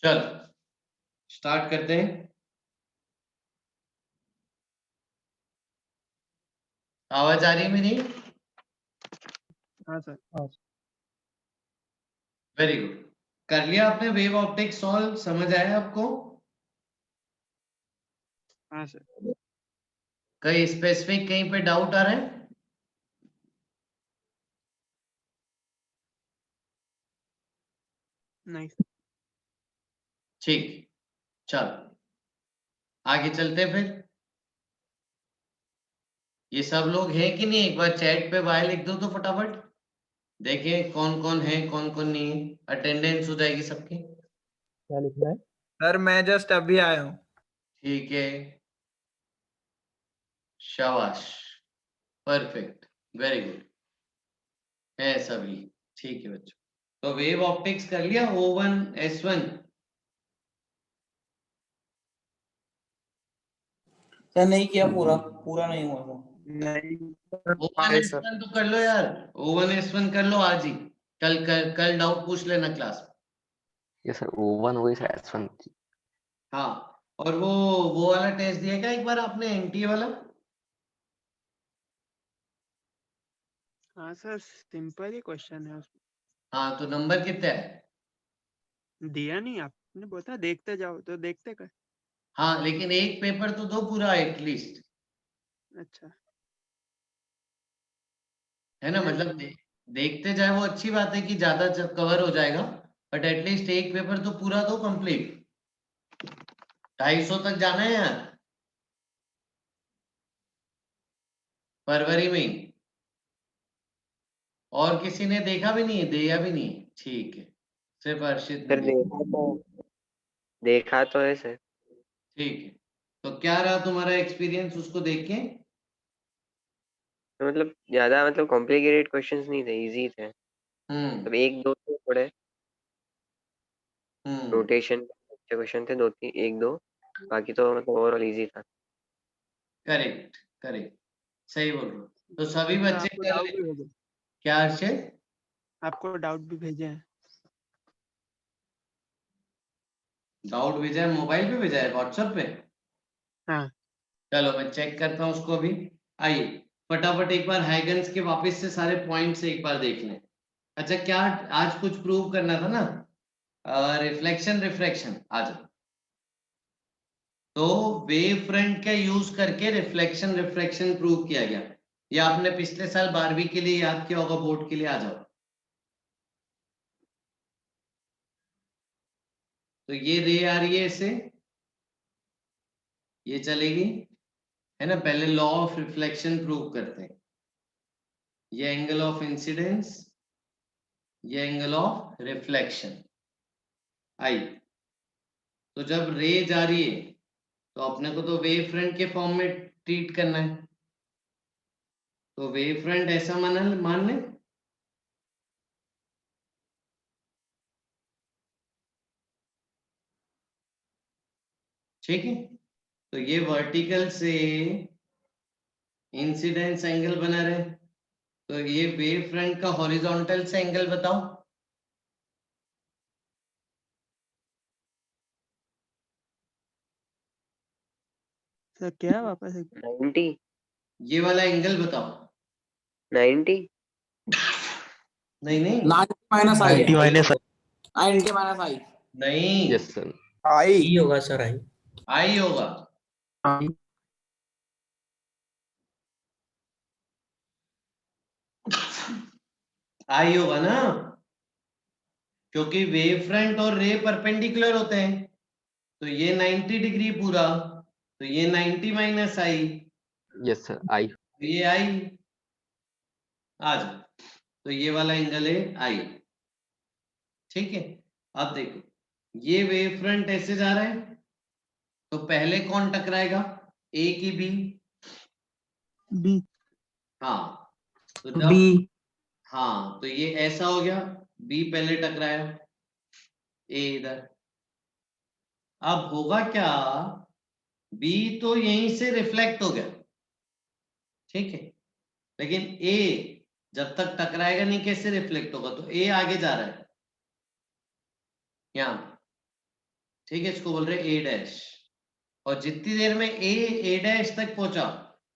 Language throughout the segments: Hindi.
चलो स्टार्ट करते हैं। आवाज आ रही है मेरी? हाँ सर। Very good. कर लिया आपने वेव ऑप्टिक्स सॉल्व? समझ आया आपको? हाँ सर। कहीं स्पेसिफिक कहीं पे डाउट आ रहा है? नहीं। ठीक, चलो आगे चलते हैं फिर। ये सब लोग हैं कि नहीं? एक बार चैट पे बाय लिख दो तो फटाफट देखें कौन कौन है कौन कौन नहीं है। अटेंडेंस हो जाएगी सबकी। क्या लिखना है? सर मैं जस्ट अभी आया हूँ। ठीक है, शाबाश, परफेक्ट, वेरी गुड है सभी। ठीक है बच्चों, तो वेव ऑप्टिक्स कर लिया O1 S1? सर नहीं किया, पूरा नहीं हुआ था। नहीं O1 S1 तो कर लो यार, O1 S1 कर लो आज ही। कल डाउट पूछ लेना क्लास में। यस सर, O1 वही सर S1। हाँ, और वो वाला टेस्ट दिया क्या एक बार आपने, एनटीए वाला? हाँ सर, सिंपल ही क्वेश्चन है उसमें। हाँ, तो नंबर कितना है? दिया नहीं, आपने बोला देखते जाओ तो देखते कर। हाँ, लेकिन एक पेपर तो दो पूरा एटलीस्ट, अच्छा है ना? दे मतलब दूंगा। देखते जाए वो अच्छी बात है कि ज्यादा कवर हो जाएगा, बट एटलीस्ट एक पेपर तो पूरा दो कंप्लीट। 250 तक जाना है यार, फरवरी में ही। और किसी ने देखा भी नहीं है, दिया भी नहीं है? ठीक है, सिर्फ अर्शित ने सर देखा। देखा तो है सर। ठीक है, तो क्या रहा तुम्हारा एक्सपीरियंस उसको देख के? तो मतलब ज्यादा मतलब कॉम्प्लिकेटेड क्वेश्चंस नहीं थे, इजी थे। हम्म मतलब एक दो तो थोड़े हम्म रोटेशन अच्छे क्वेश्चन थे, दो तीन एक दो, बाकी तो मतलब ओवरऑल इजी था। करेक्ट करेक्ट, सही बोल रहे हो। तो सभी सर बच्चे आपको कर डाउट ले। भी भेजे, क्या अर्षित? आपको डाउट भी भेजे हैं। डाउट भेजा है? मोबाइल पे भेजा है, व्हाट्सएप पे? हाँ चलो मैं चेक करता हूँ उसको अभी। आइए फटाफट एक बार हाइगन्स के वापस से सारे पॉइंट्स एक बार देख लें। अच्छा, क्या आज कुछ प्रूव करना था ना? रिफ्लेक्शन रिफ्रैक्शन आज। तो वेव फ्रंट का यूज करके रिफ्लेक्शन रिफ्रैक्शन प्रूव किया गया। ये आपने पिछले साल 12वीं के लिए याद किया होगा, बोर्ड के लिए आ जाओ। तो ये रे आ रही है इससे, ये चलेगी, है ना? पहले लॉ ऑफ रिफ्लेक्शन प्रूव करते हैं। ये एंगल ऑफ इंसिडेंस, ये एंगल ऑफ रिफ्लेक्शन। आई, तो जब रे जा रही है तो अपने को तो वेव फ्रंट के फॉर्म में ट्रीट करना है। तो वेव फ्रंट ऐसा मान लें, ठीक है? तो ये वर्टिकल से इंसिडेंस एंगल बना रहे, तो ये वेव फ्रंट का हॉरिजॉन्टल से एंगल बताओ। सर क्या वापस 90 ये वाला एंगल बताओ। 90 नहीं नहीं 90 माइनस आई, 90 माइनस 90 माइनस आई। नहीं, यस सर। आई होगा सर, आई। आई होगा। आई होगा ना, क्योंकि वेव फ्रंट और रे परपेंडिकुलर होते हैं। तो ये 90 डिग्री पूरा, तो ये 90 माइनस आई, यस सर, आई। तो ये आई। आज तो ये वाला एंगल है आई, ठीक है? अब देखो, ये वेव फ्रंट ऐसे जा रहा है, तो पहले कौन टकराएगा, ए की बी? बी। हाँ, तो बी। जब, हाँ तो ये ऐसा हो गया, बी पहले टकराया, ए इधर। अब होगा क्या, बी तो यहीं से रिफ्लेक्ट हो गया, ठीक है? लेकिन ए जब तक टकराएगा नहीं कैसे रिफ्लेक्ट होगा? तो ए आगे जा रहा है यहाँ, ठीक है, इसको बोल रहे ए डैश, और जितनी देर में ए डैश तक पहुंचा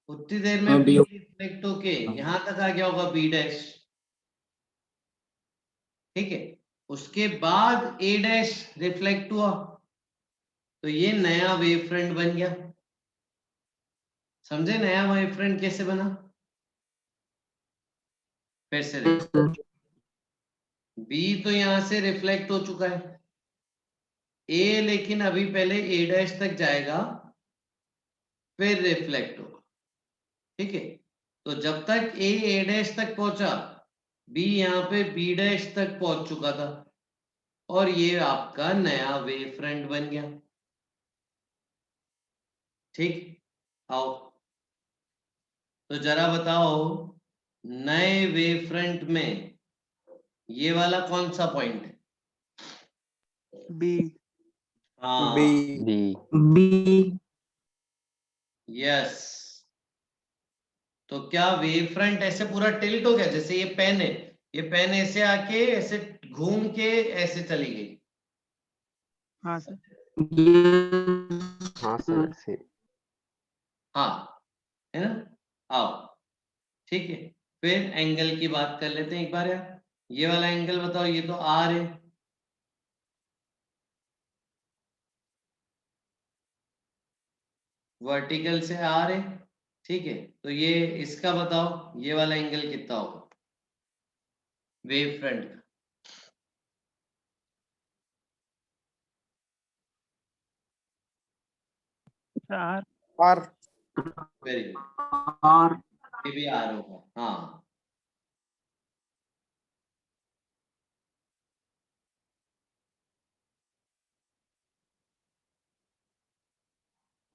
उतनी देर में हाँ, बी B रिफ्लेक्ट होके यहां तक आ गया होगा बी डैश। ठीक है, उसके बाद ए डैश रिफ्लेक्ट हुआ तो ये नया वेव फ्रंट बन गया। समझे नया वेव फ्रंट कैसे बना? फिर से देखो, बी तो यहां से रिफ्लेक्ट हो चुका है, ए लेकिन अभी पहले ए डैश तक जाएगा फिर रिफ्लेक्ट होगा। ठीक है, तो जब तक ए डैश तक पहुंचा बी यहाँ पे बी डैश तक पहुंच चुका था और ये आपका नया वेव फ्रंट बन गया। ठीक, आओ तो जरा बताओ नए वेव फ्रंट में ये वाला कौन सा पॉइंट है? B. हाँ, B. B yes. तो क्या वेव फ्रंट ऐसे पूरा टिल्ट हो गया? जैसे ये पेन है, ये पेन ऐसे आके ऐसे घूम के ऐसे चली गई। हाँ सर। हाँ सर ऐसे। हाँ, है ना? आओ, ठीक है, फिर एंगल की बात कर लेते हैं एक बार यार। ये वाला एंगल बताओ, ये तो आर है, वर्टिकल से आर है। ठीक है, तो ये इसका बताओ ये वाला एंगल कितना होगा वेव फ्रंट का? R. R very good, R ये भी आर होगा। हाँ,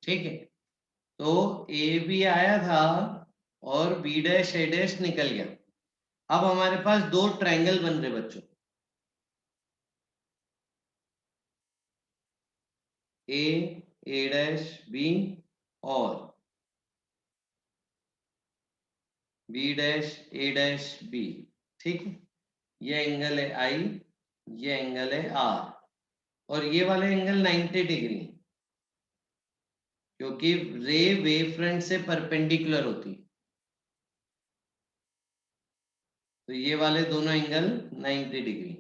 ठीक है, तो ए भी आया था और बी डैश ए डैश निकल गया। अब हमारे पास दो ट्रायंगल बन रहे बच्चों, ए डैश बी और बी डैश ए डैश बी। ठीक है, ये एंगल है आई, ये एंगल है आर, और ये वाले एंगल 90 डिग्री है क्योंकि रे वेव फ्रंट से परपेंडिकुलर होती है। तो ये वाले दोनों एंगल 90 डिग्री।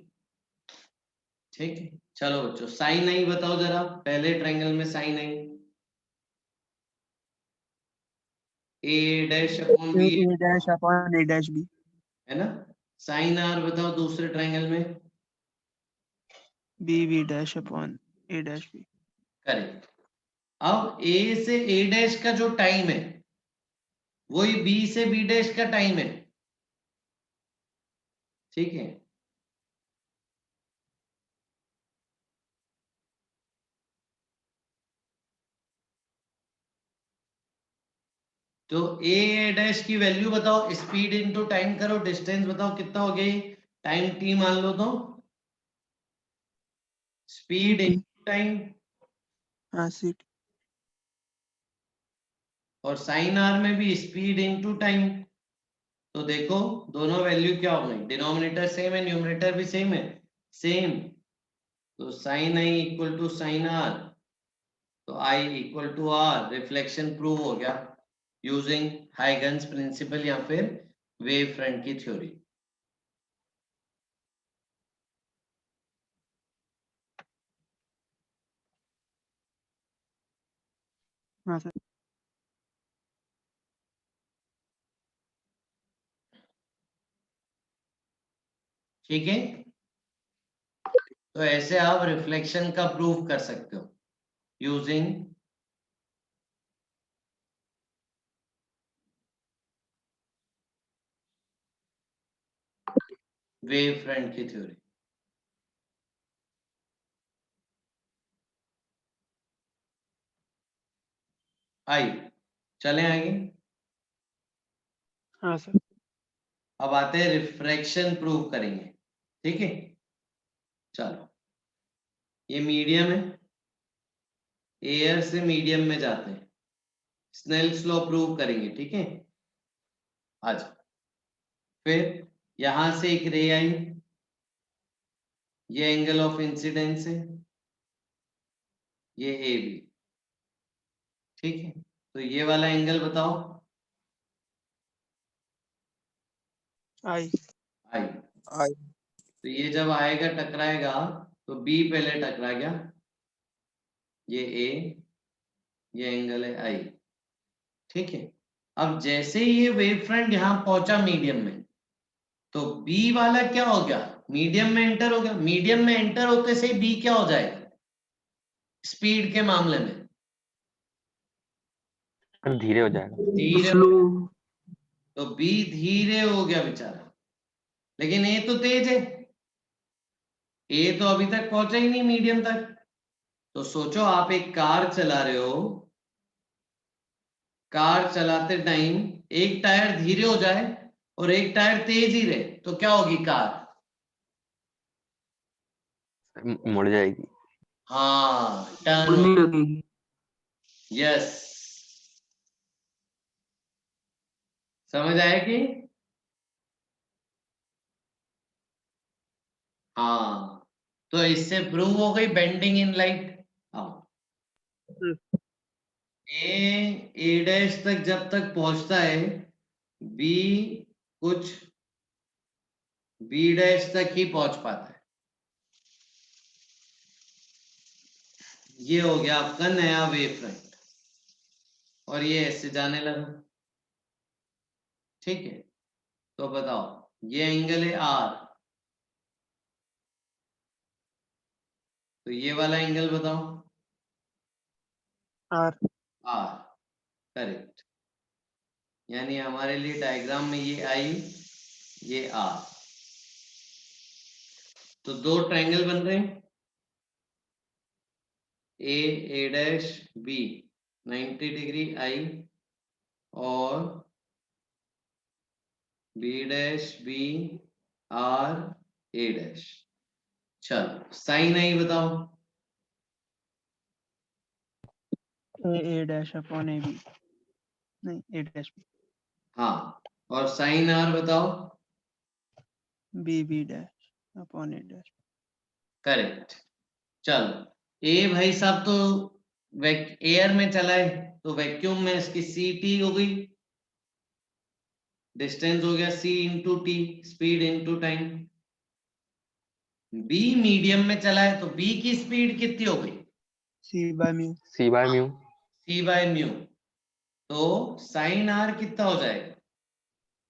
ठीक है, चलो बच्चों साइन आई बताओ जरा, पहले ट्रायंगल में sine I A dash upon A, B A dash upon A dash B. है ना? साइन आर बताओ दूसरे ट्रायंगल में। B, B dash upon A dash B. Correct. अब ए से ए डैश का जो टाइम है वही बी से बी डैश का टाइम है। ठीक है, तो ए डैश की वैल्यू बताओ, स्पीड इनटू टाइम करो, डिस्टेंस बताओ कितना हो गई, टाइम टी मान लो तो स्पीड CT. इनटू टाइम, हाँ CT. और साइन आर में भी स्पीड इनटू टाइम। तो देखो दोनों वैल्यू क्या हो गई, डिनोमिनेटर सेम है न्यूमरेटर भी सेम है, सेम। तो sine I equal to sine r, तो i equal to r, reflection prove हो गया यूजिंग हाइगन्स प्रिंसिपल या फिर वेव फ्रंट की थ्योरी। हाँ सर. ठीक है, तो ऐसे आप रिफ्लेक्शन का प्रूफ कर सकते हो यूजिंग वेव फ्रंट की थ्योरी। आई, चलें आगे। हाँ सर. अब आते हैं रिफ्रैक्शन प्रूव करेंगे। ठीक है, चलो ये मीडियम है, एयर से मीडियम में जाते हैं, स्नेल्स लॉ प्रूव करेंगे। ठीक है, आज फिर यहां से एक रे आई, ये एंगल ऑफ इंसिडेंस है, ये ए बी, ठीक है। तो ये वाला एंगल बताओ, आई। आई। आई। तो ये जब आएगा टकराएगा तो बी पहले टकरा गया, ये ए, ये एंगल है आई, ठीक है। अब जैसे ही ये वेव फ्रंट यहां पहुंचा मीडियम में, तो बी वाला क्या हो गया, मीडियम में एंटर हो गया। मीडियम में एंटर होते से बी क्या हो जाएगा स्पीड के मामले में, धीरे हो जाएगा। धीरे हो स्लो गया। तो बी धीरे हो गया बेचारा, लेकिन ए तो तेज है, ए तो अभी तक पहुंचा ही नहीं मीडियम तक। तो सोचो आप एक कार चला रहे हो, कार चलाते टाइम एक टायर धीरे हो जाए और एक टायर तेज ही रहे तो क्या होगी कार, मुड़ जाएगी। हाँ टर्न उड़ने हो, लगेगी। यस। समझ आया कि, हाँ। तो इससे प्रूव हो गई bending in light. A dash तक जब तक पहुंचता है, बी कुछ बी डैश तक ही पहुंच पाता है। ये हो गया आपका नया वेव फ्रंट, और ये ऐसे जाने लगा, ठीक है। तो बताओ ये एंगल है आर, तो ये वाला एंगल बताओ, आर। Are, correct. यानी हमारे लिए डायग्राम में ये आई, ये आर, तो दो ट्रायंगल बन रहे हैं, A dash B 90 degree I, और B dash B R A dash. चलो साइन आई बताओ, A dash upon A B, नहीं ए डैश हाँ। और साइन आर बताओ, B B dash upon A dash. Correct. चलो ए भाई साहब तो एयर में चला है, तो वैक्यूम में इसकी सी टी हो गई, डिस्टेंस हो गया C into T, speed into time. B medium में चला है तो बी की स्पीड कितनी हो गई, C by mu. C by mu. C by mu. तो साइन आर कितना हो जाएगा,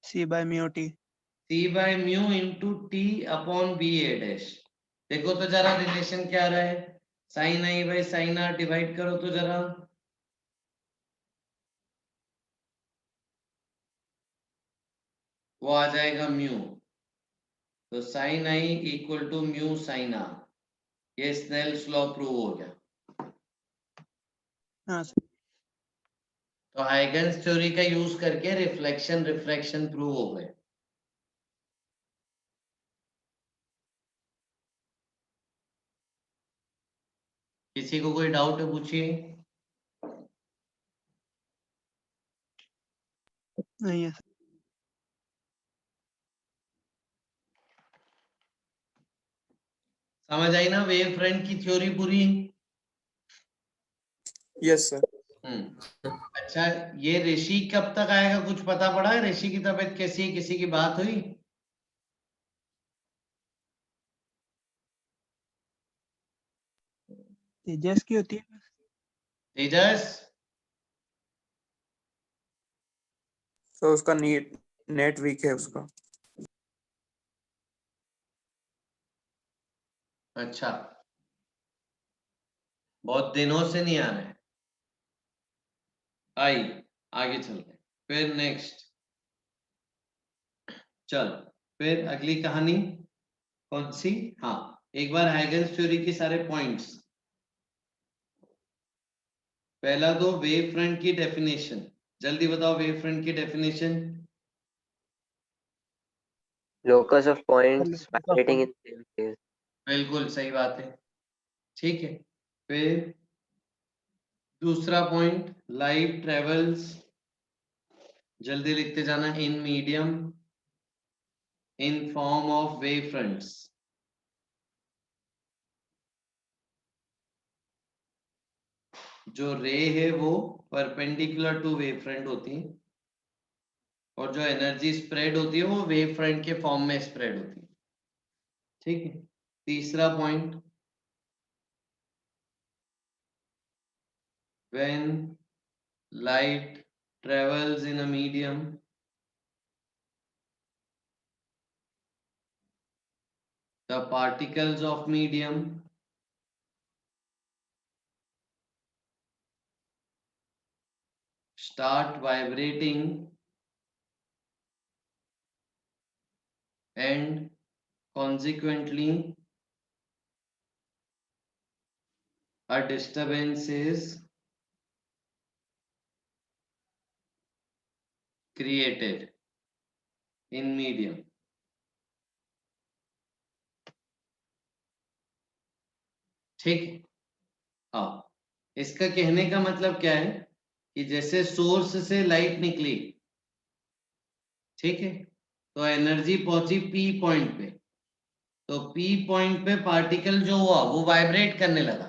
C by mu T. C by mu into T upon B A dash. देखो तो जरा रिलेशन क्या आ रहा है, sine I by sine R divide करो तो जरा, वो आ जाएगा म्यू। तो sine I equal to mu sine R, ये स्नेल्स लॉ प्रूव हो गया। हाँ सर। तो हाइगन्स थ्योरी का यूज करके रिफ्लेक्शन रिफ्रैक्शन प्रूव हो गए। किसी को कोई डाउट है पूछिए। नहीं है सर। समझ आई ना वेव फ्रंट की थ्योरी पूरी। Yes sir. अच्छा, ये ऋषि कब तक आएगा कुछ पता पड़ा है, ऋषि की तबीयत कैसी है, किसी की बात हुई। तेजस की होती है। तेजस, तो उसका नेट नेट वीक है उसका। अच्छा, बहुत दिनों से नहीं आ रहे हैं। आई, आगे चलते हैं। फिर नेक्स्ट, चल फिर अगली कहानी कौन सी, हाँ एक बार हाइगन्स थ्योरी के सारे पॉइंट्स। पहला तो वेव फ्रंट की डेफिनेशन, जल्दी बताओ वेव फ्रंट की definition. Locus of points vibrating in the same phase. बिल्कुल सही बात है, ठीक है। फिर दूसरा पॉइंट, लाइट ट्रेवल्स, जल्दी लिखते जाना, in medium in form of wave fronts. जो रे है वो परपेंडिकुलर टू वेव फ्रंट होती है और जो एनर्जी स्प्रेड होती है वो वेव फ्रंट के फॉर्म में स्प्रेड होती है। ठीक है, तीसरा point, when light travels in a medium, the particles of medium start vibrating and consequently a disturbance is created in medium. ठीक है, हाँ, इसका कहने का मतलब क्या है कि जैसे सोर्स से लाइट निकली, ठीक है, तो एनर्जी पहुंची पी पॉइंट पे, तो पी पॉइंट पे पार्टिकल जो हुआ वो वाइब्रेट करने लगा,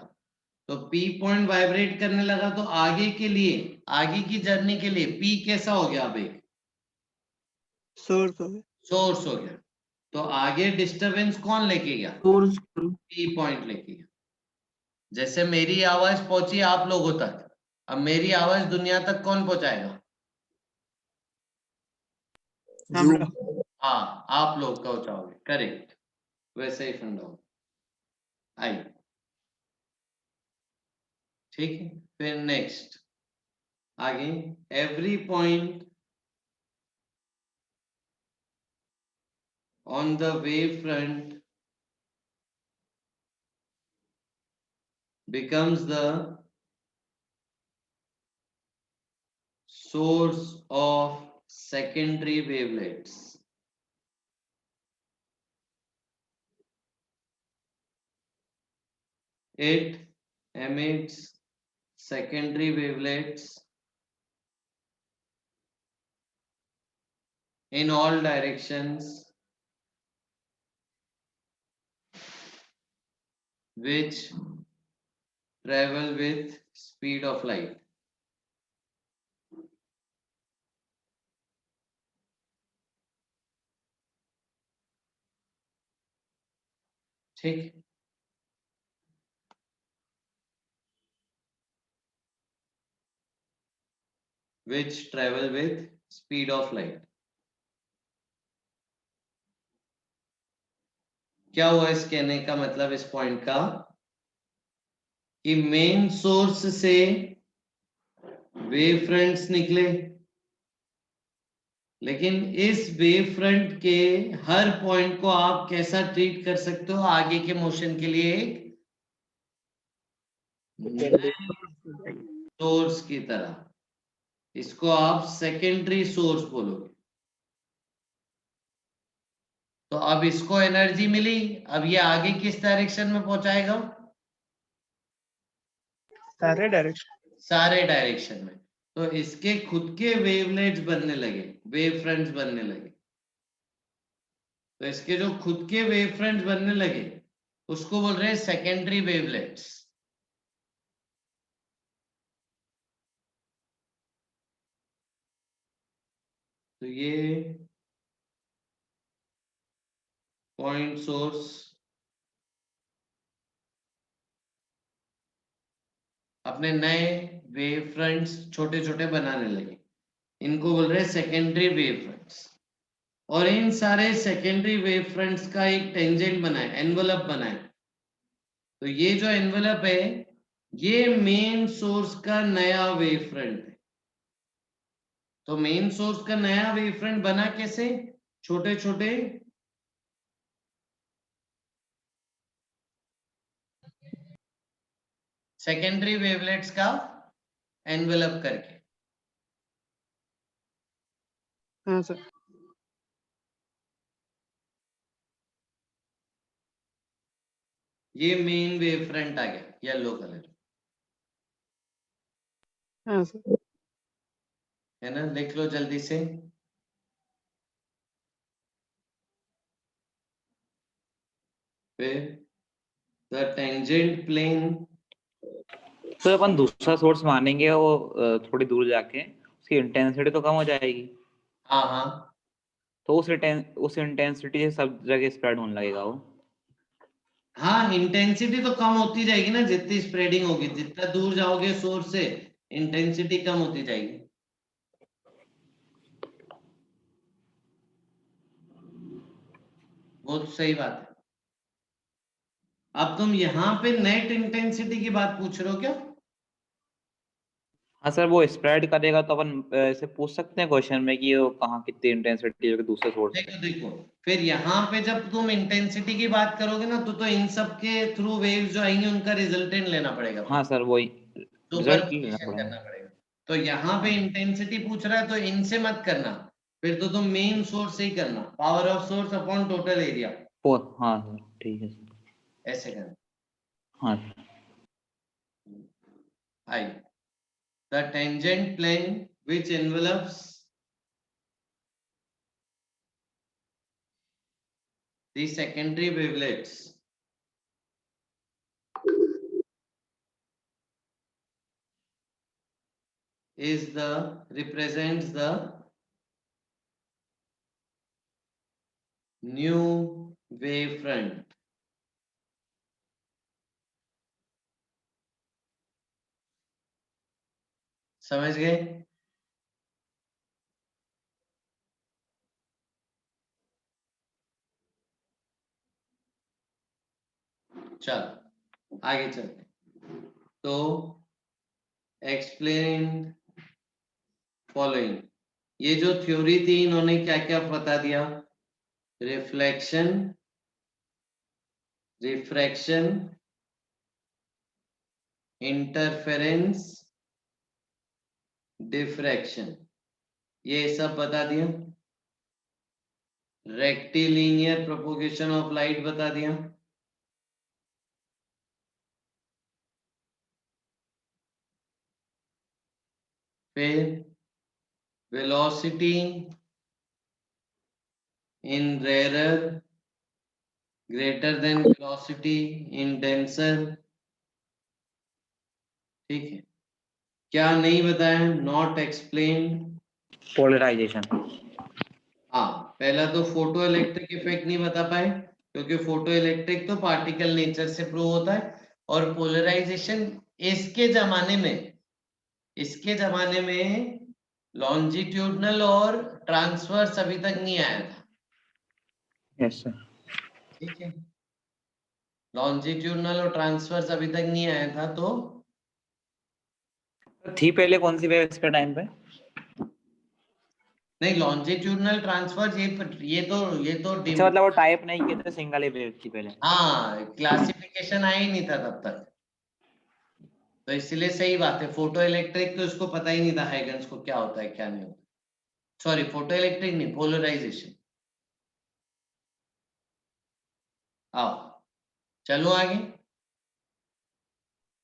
तो पी पॉइंट वाइब्रेट करने लगा, तो आगे के लिए, आगे की जर्नी के लिए पी कैसा हो गया, अब एक सोर्स हो गया। सोर्स हो गया, तो आगे डिस्टरबेंस कौन लेके गया, source पी पॉइंट लेके गया। जैसे मेरी आवाज पहुंची आप लोगों तक, अब मेरी आवाज दुनिया तक कौन पहुंचाएगा, हम You. लोग। हाँ, आप लोग पहुंचाओगे, करेक्ट, वैसे ही फंडा होगा। आई, ठीक है, फिर नेक्स्ट आगे, every point on the wave front becomes the source of secondary wavelets. It emits secondary wavelets in all directions which travel with speed of light. ठीक, which travel with speed of light. क्या हुआ इस कहने का मतलब, इस पॉइंट का कि मेन सोर्स से वेव फ्रंट्स निकले, लेकिन इस वेव फ्रंट के हर पॉइंट को आप कैसा ट्रीट कर सकते हो, आगे के मोशन के लिए एक सोर्स की तरह, इसको आप सेकेंडरी सोर्स बोलोगे। तो अब इसको एनर्जी मिली, अब ये आगे किस डायरेक्शन में पहुंचाएगा, सारे डायरेक्शन। सारे डायरेक्शन में, तो इसके खुद के वेवलेट्स बनने लगे, वेव फ्रंट्स बनने लगे, तो इसके जो खुद के वेव फ्रंट्स बनने लगे उसको बोल रहे हैं सेकेंडरी वेवलेट्स। तो ये पॉइंट सोर्स अपने नए वेव फ्रंट्स छोटे छोटे बनाने लगे, इनको बोल रहे हैं सेकेंडरी वेव फ्रंट्स, और इन सारे सेकेंडरी वेव फ्रंट्स का एक टेंजेंट बनाए, एनवलप बनाए, तो ये जो एनवलप है ये मेन सोर्स का नया वेव फ्रंट है। तो मेन सोर्स का नया वेव फ्रंट बना कैसे, छोटे छोटे सेकेंडरी वेवलेट्स का एनवेलप करके। हाँ सर। ये मेन वेव फ्रंट आ गया येलो कलर, हाँ सर। है ना, लिख लो जल्दी से। फिर the tangent plane तो अपन दूसरा सोर्स मानेंगे वो थोड़ी दूर जाके उसकी इंटेंसिटी तो कम हो जाएगी, हाँ हाँ, तो उस इंटेंसिटी से सब जगह स्प्रेड होने लगेगा वो। हाँ इंटेंसिटी तो कम होती जाएगी ना, जितनी स्प्रेडिंग होगी, जितना दूर जाओगे सोर्स से इंटेंसिटी कम होती जाएगी। वो तो सही बात है। अब तुम यहाँ पे नेट इंटेंसिटी की बात पूछ रहे हो क्या? हाँ सर, वो स्प्रेड करेगा तो अपन ऐसे पूछ सकते हैं क्वेश्चन में कि वो कहाँ कितनी इंटेंसिटी है दूसरे सोर्स पे। देखो देखो, फिर यहाँ पे जब तुम इंटेंसिटी की बात करोगे ना, तो इन सब के थ्रू वेव्स जो आएंगी उनका रिजल्टेंट लेना पड़ेगा, हाँ सर, वही रिजल्ट लेना सुपरपोजिशन करना पड़ेगा। पड़ेगा। तो यहाँ पे इंटेंसिटी पूछ रहा है तो इनसे मत करना, फिर तो तुम मेन सोर्स से ही करना, power of source upon total area, हाँ सर, ठीक है सर। ऐसे करना। हाँ I, the tangent plane which envelops the secondary wavelets represents the new wavefront. समझ गए? चलो आगे चलते। तो एक्सप्लेन फॉलोइंग, ये जो थ्योरी थी इन्होंने क्या क्या बता दिया? रिफ्लेक्शन, रिफ्रैक्शन, इंटरफेरेंस, डिफ्रैक्शन, ये सब बता दिया। रेक्टिलिनियर प्रोपोगेशन ऑफ लाइट बता दिया। फिर velocity in rarer greater than velocity in denser. ठीक है, क्या नहीं बताया? Not explained. पोलराइजेशन। हाँ, पहला तो फोटो इलेक्ट्रिक इफेक्ट नहीं बता पाए, क्योंकि फोटो इलेक्ट्रिक तो पार्टिकल नेचर से प्रूव होता है, और पोलराइजेशन इसके जमाने में लॉन्जिट्यूडनल और ट्रांसवर्स अभी तक नहीं आया था। Yes sir. ठीक है, लॉन्जिट्यूडनल और ट्रांसवर्स अभी तक नहीं आया था। तो थी पहले कौन सी वेव इसके टाइम पे? नहीं, लॉन्जिट्यूडनल ट्रांसवर्स ये तो अच्छा, मतलब वो टाइप नहीं किए थे, सिंगल ही वेव थी पहले। हाँ, क्लासिफिकेशन आया ही नहीं था तब तक, तो इसलिए सही बात है। फोटो इलेक्ट्रिक तो इसको पता ही नहीं था हाइगन्स को क्या होता है क्या नहीं होता। सॉरी, फोटो इलेक्ट्रिक नहीं, पोलराइजेशन। आओ चलो आगे।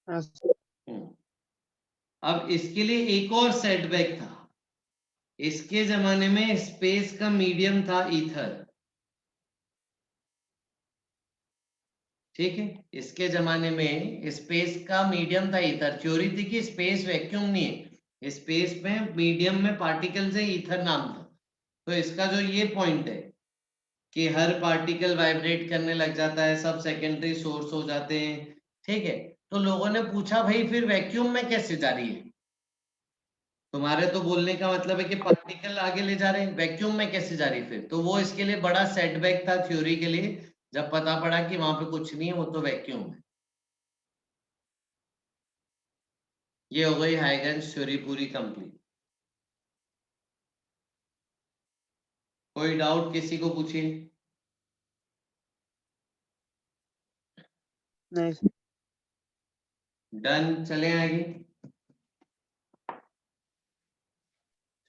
हाँ हम्म, अब इसके लिए एक और सेटबैक था। इसके जमाने में स्पेस का मीडियम था ईथर। ठीक है, इसके जमाने में स्पेस का मीडियम था ईथर। थ्योरी थी कि स्पेस वैक्यूम नहीं है, स्पेस में मीडियम में पार्टिकल्स है, ईथर नाम था। तो इसका जो ये पॉइंट है कि हर पार्टिकल वाइब्रेट करने लग जाता है, सब सेकेंडरी सोर्स हो जाते हैं। ठीक है, तो लोगों ने पूछा भाई फिर वैक्यूम में कैसे जा रही है? तुम्हारे तो बोलने का मतलब है कि पार्टिकल आगे ले जा रहे हैं, वैक्यूम में कैसे जा रही है फिर? तो वो इसके लिए बड़ा सेटबैक था थ्योरी के लिए, जब पता पड़ा कि वहां पे कुछ नहीं है, वो तो वैक्यूम है। ये हो गई हाइगन्स थ्योरी पूरी कंप्लीट। कोई डाउट किसी को पूछिए। नहीं डन, चले आगे।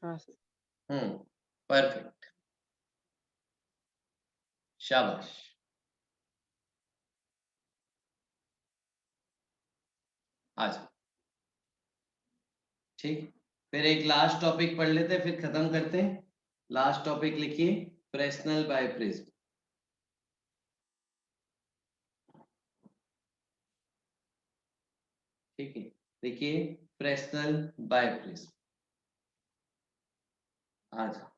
हाँ परफेक्ट, शाबाश। आज ठीक, फिर एक लास्ट टॉपिक पढ़ लेते हैं, फिर खत्म करते हैं। लास्ट टॉपिक लिखिए, फ्रेस्नेल बायप्रिज्म। ठीक है, देखिए फ्रेस्नेल बायप्रिज्म। अच्छा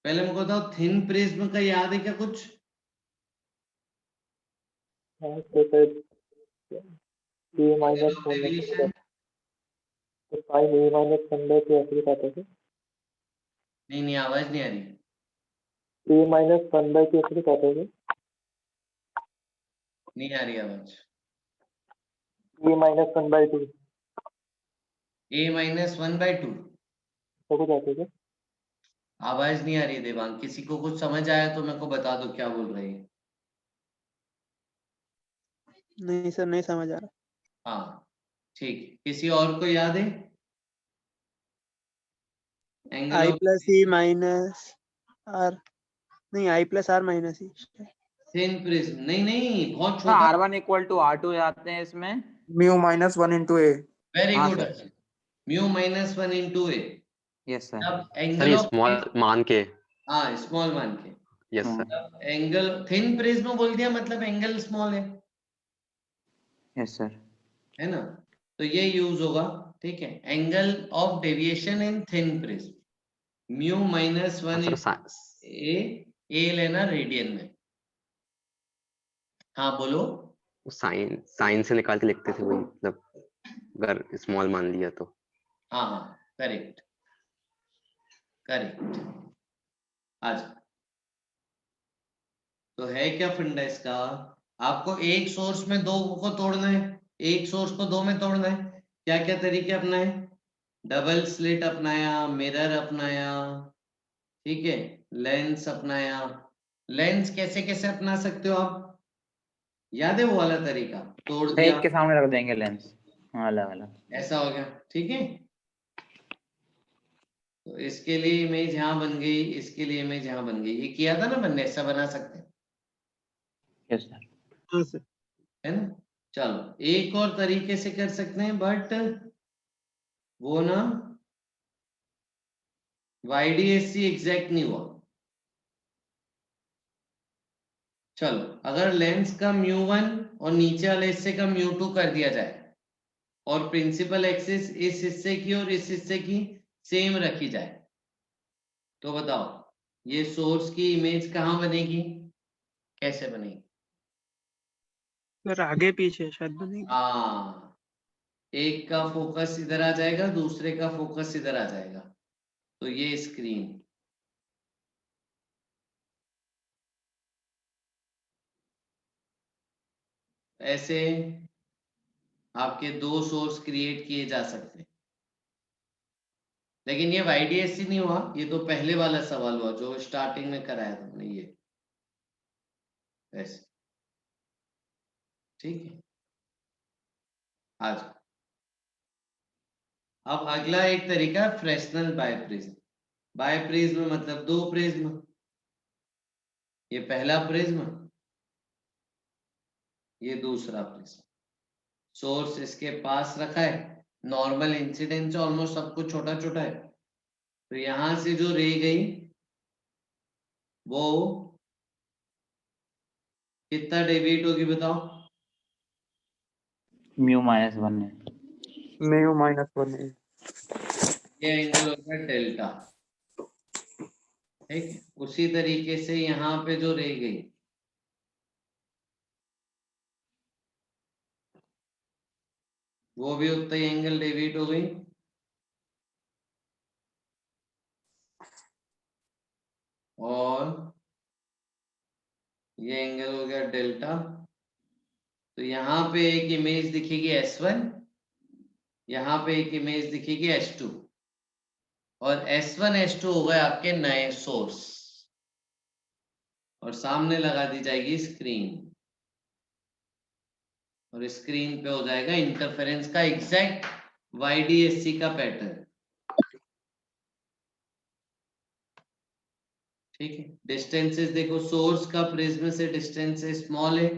पहले मुझको बताओ थिन प्रिज्म का याद है क्या कुछ? हाँ तो फिर A minus Angle of one deviation? तो sine A minus one by two ऐसे बताते थे। नहीं आवाज नहीं आ रही। A minus one by two ऐसे बताते थे। नहीं आ रही आवाज। A minus one by two a-1/2। तो कुछ आते थे। आवाज नहीं आ रही देवांग, किसी को कुछ समझ आया तो मेरे को बता दो क्या बोल रही है। नहीं सर, नहीं समझ आ रहा। हाँ ठीक है, किसी और को याद है? Angle i of plus e minus r, नहीं i plus r minus e. Thin prism, नहीं बहुत हाँ छोटा। R1 इक्वल टू R2 आते हैं इसमें। Mu minus one into A. Very हाँ good. Sir. μ-1 into a। Yes sir. अब सर एंगल ये ऑफ स्मॉल मान के। हाँ स्मॉल मान के। यस हाँ। सर। अब एंगल थिन प्रिज्म बोल दिया मतलब एंगल स्मॉल यस सर। है ना? तो ये यूज होगा। ठीक है, angle of deviation in thin prism μ-1 sir A लेना रेडियन में। हाँ बोलो। साइन साइन से निकाल के लिखते थे वही, मतलब अगर स्मॉल मान लिया तो। हाँ करेक्ट करेक्ट। आज तो है क्या फंडा इसका? आपको एक सोर्स में दो को तोड़ना है, एक सोर्स को दो में तोड़ना है। क्या क्या तरीके अपनाए? डबल स्लिट अपनाया, मिरर अपनाया, ठीक है, लेंस अपनाया। लेंस कैसे कैसे अपना सकते हो आप? याद है वो वाला तरीका? तोड़ दिया, एक के सामने रख देंगे लेंस। हाँ अलग अलग। ऐसा हो गया, ठीक है। तो इसके लिए इमेज यहाँ बन गई, इसके लिए इमेज यहाँ बन गई। ये किया था ना बनने, ऐसा बना सकते हैं, यस सर। हाँ सर। है ना? चलो एक और तरीके से कर सकते हैं, बट वो ना YDSC एग्जैक्ट नहीं हुआ। चलो अगर लेंस का μ1 और नीचे वाले हिस्से का μ2 कर दिया जाए और प्रिंसिपल एक्सिस इस हिस्से की और इस हिस्से की सेम रखी जाए, तो बताओ ये सोर्स की इमेज कहाँ बनेगी, कैसे बनेगी? सर आगे पीछे शायद बनेगी। हाँ, एक का फोकस इधर आ जाएगा, दूसरे का फोकस इधर आ जाएगा, तो ये स्क्रीन। ऐसे आपके दो सोर्स क्रिएट किए जा सकते हैं। लेकिन ये YDSC नहीं हुआ, ये तो पहले वाला सवाल हुआ जो स्टार्टिंग में कराया था हमने, ये ऐसे। ठीक है, आज अब अगला एक तरीका फ्रेस्नेल बायप्रिज्म। बायप्रिज्म मतलब दो प्रिज्म, ये पहला प्रिज्म, ये दूसरा प्रिज्म। सोर्स इसके पास रखा है, नॉर्मल इंसिडेंस ऑलमोस्ट सब कुछ छोटा छोटा है, तो यहां से जो रे गई वो कितना डेविएट होगी बताओ? μ-1 है। म्यू माइनस वन ए। ये एंगल होगा डेल्टा। ठीक है, उसी तरीके से यहाँ पे जो रह गई वो भी उतना ही एंगल डेविएट हो गई। और ये एंगल हो गया डेल्टा। तो यहाँ पे एक इमेज दिखेगी S1, यहाँ पे एक इमेज दिखेगी S2, और S1 S2 हो गए आपके नए सोर्स, और सामने लगा दी जाएगी स्क्रीन, और स्क्रीन पे हो जाएगा इंटरफेरेंस का एग्जैक्ट YDSC का पैटर्न। ठीक है, डिस्टेंसेस देखो, सोर्स का प्रिज्म से डिस्टेंस स्मॉल है,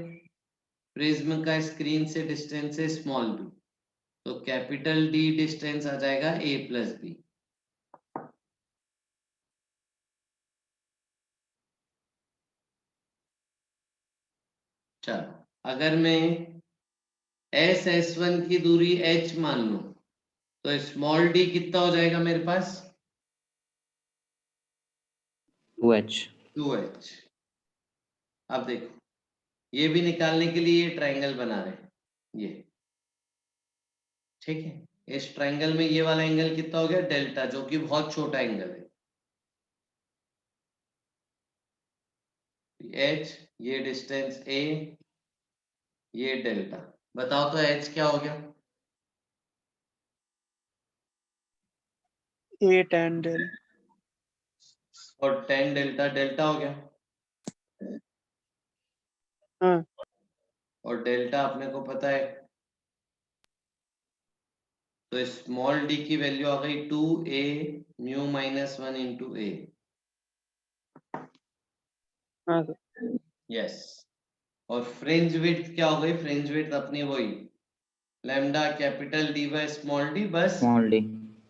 प्रिज्म का स्क्रीन से डिस्टेंस है स्मॉल b, तो कैपिटल D डिस्टेंस आ जाएगा a प्लस b। चलो अगर मैं एस S1 की दूरी h मान लो, तो स्मॉल d कितना हो जाएगा मेरे पास? 2h 2h। अब देखो, ये भी निकालने के लिए ये ट्रायंगल बना रहे हैं, ये ठीक है। इस ट्रायंगल में ये वाला एंगल कितना हो गया? डेल्टा, जो कि बहुत छोटा एंगल है। h, ये डिस्टेंस a, ये डेल्टा। बताओ तो h क्या हो गया? A tan del. और tan डेल्टा डेल्टा हो गया, हाँ और डेल्टा अपने को पता है, तो स्मॉल d की वैल्यू आ गई 2a mu minus 1 into a। हाँ सर। यस। और फ्रिंज विड्थ क्या हो गई? फ्रिंज विड्थ अपनी वही lambda capital D by small D, बस स्मॉल d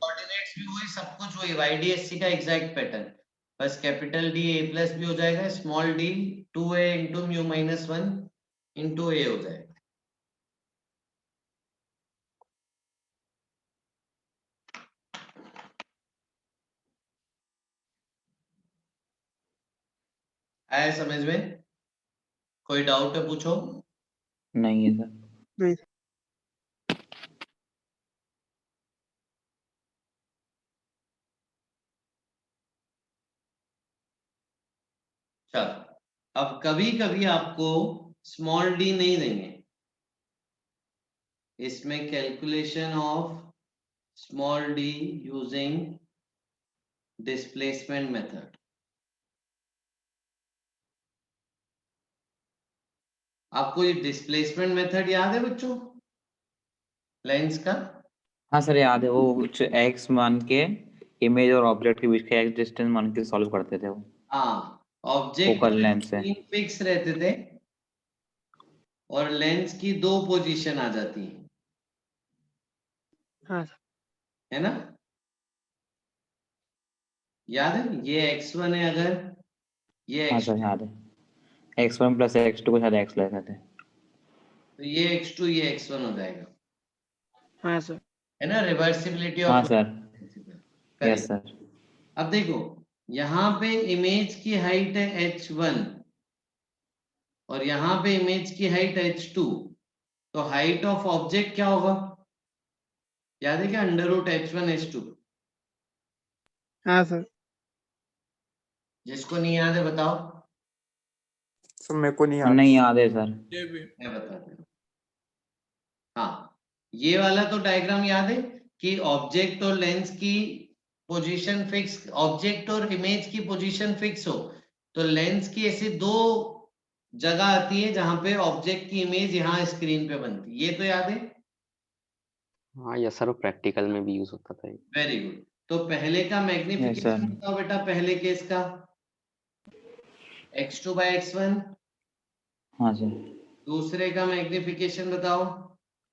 कोऑर्डिनेट्स भी वही, सब कुछ वही, YDSC का एग्जैक्ट पैटर्न, बस कैपिटल डी a प्लस भी हो जाएगा, small D 2a into mu minus 1 into a हो जाएगा। आया समझ में? कोई डाउट है पूछो। नहीं है सर। नहीं चलो, अब कभी कभी आपको स्मॉल d नहीं देंगे, इसमें calculation of small d using displacement method. आपको ये डिस्प्लेसमेंट मेथड याद है बच्चों, लेंस का? हाँ सर याद है, वो कुछ x मान के इमेज और ऑब्जेक्ट के बीच का x डिस्टेंस मान के सॉल्व करते थे वो हाँ, ऑब्जेक्ट फोकल लेंथ से। फिक्स रहते थे और लेंस की दो पोजीशन आ जाती है, हाँ सर। है ना? याद है? ये x1 है, अगर ये हाँ x2, सर याद है, x1 प्लस x2 को शायद x लेते थे। तो ये x2 ये x1 हो जाएगा, हाँ सर। है ना? रिवर्सिबिलिटी हाँ of sir, principle. Yes sir. अब देखो, यहाँ पे इमेज की हाइट है h1 और यहाँ पे इमेज की हाइट h2, तो हाइट ऑफ ऑब्जेक्ट क्या होगा? याद है क्या? Under root h1 h2। हाँ सर। जिसको नहीं याद है बताओ। सर मेरे को नहीं याद। नहीं याद है सर। मैं बताता हूँ। हाँ, ये वाला तो डायग्राम याद है कि ऑब्जेक्ट और लेंस की पोजीशन फिक्स, ऑब्जेक्ट और इमेज की पोजीशन फिक्स हो, तो लेंस की ऐसे दो जगह आती है जहां पे ऑब्जेक्ट की इमेज यहाँ स्क्रीन पे बनती है, ये तो याद है? हाँ यस सर, वो प्रैक्टिकल में भी यूज होता था ये। Very good. तो पहले का मैग्निफिकेशन sir. बताओ बेटा, पहले केस का x2 by x1। हाँ सर, दूसरे का मैग्निफिकेशन बताओ।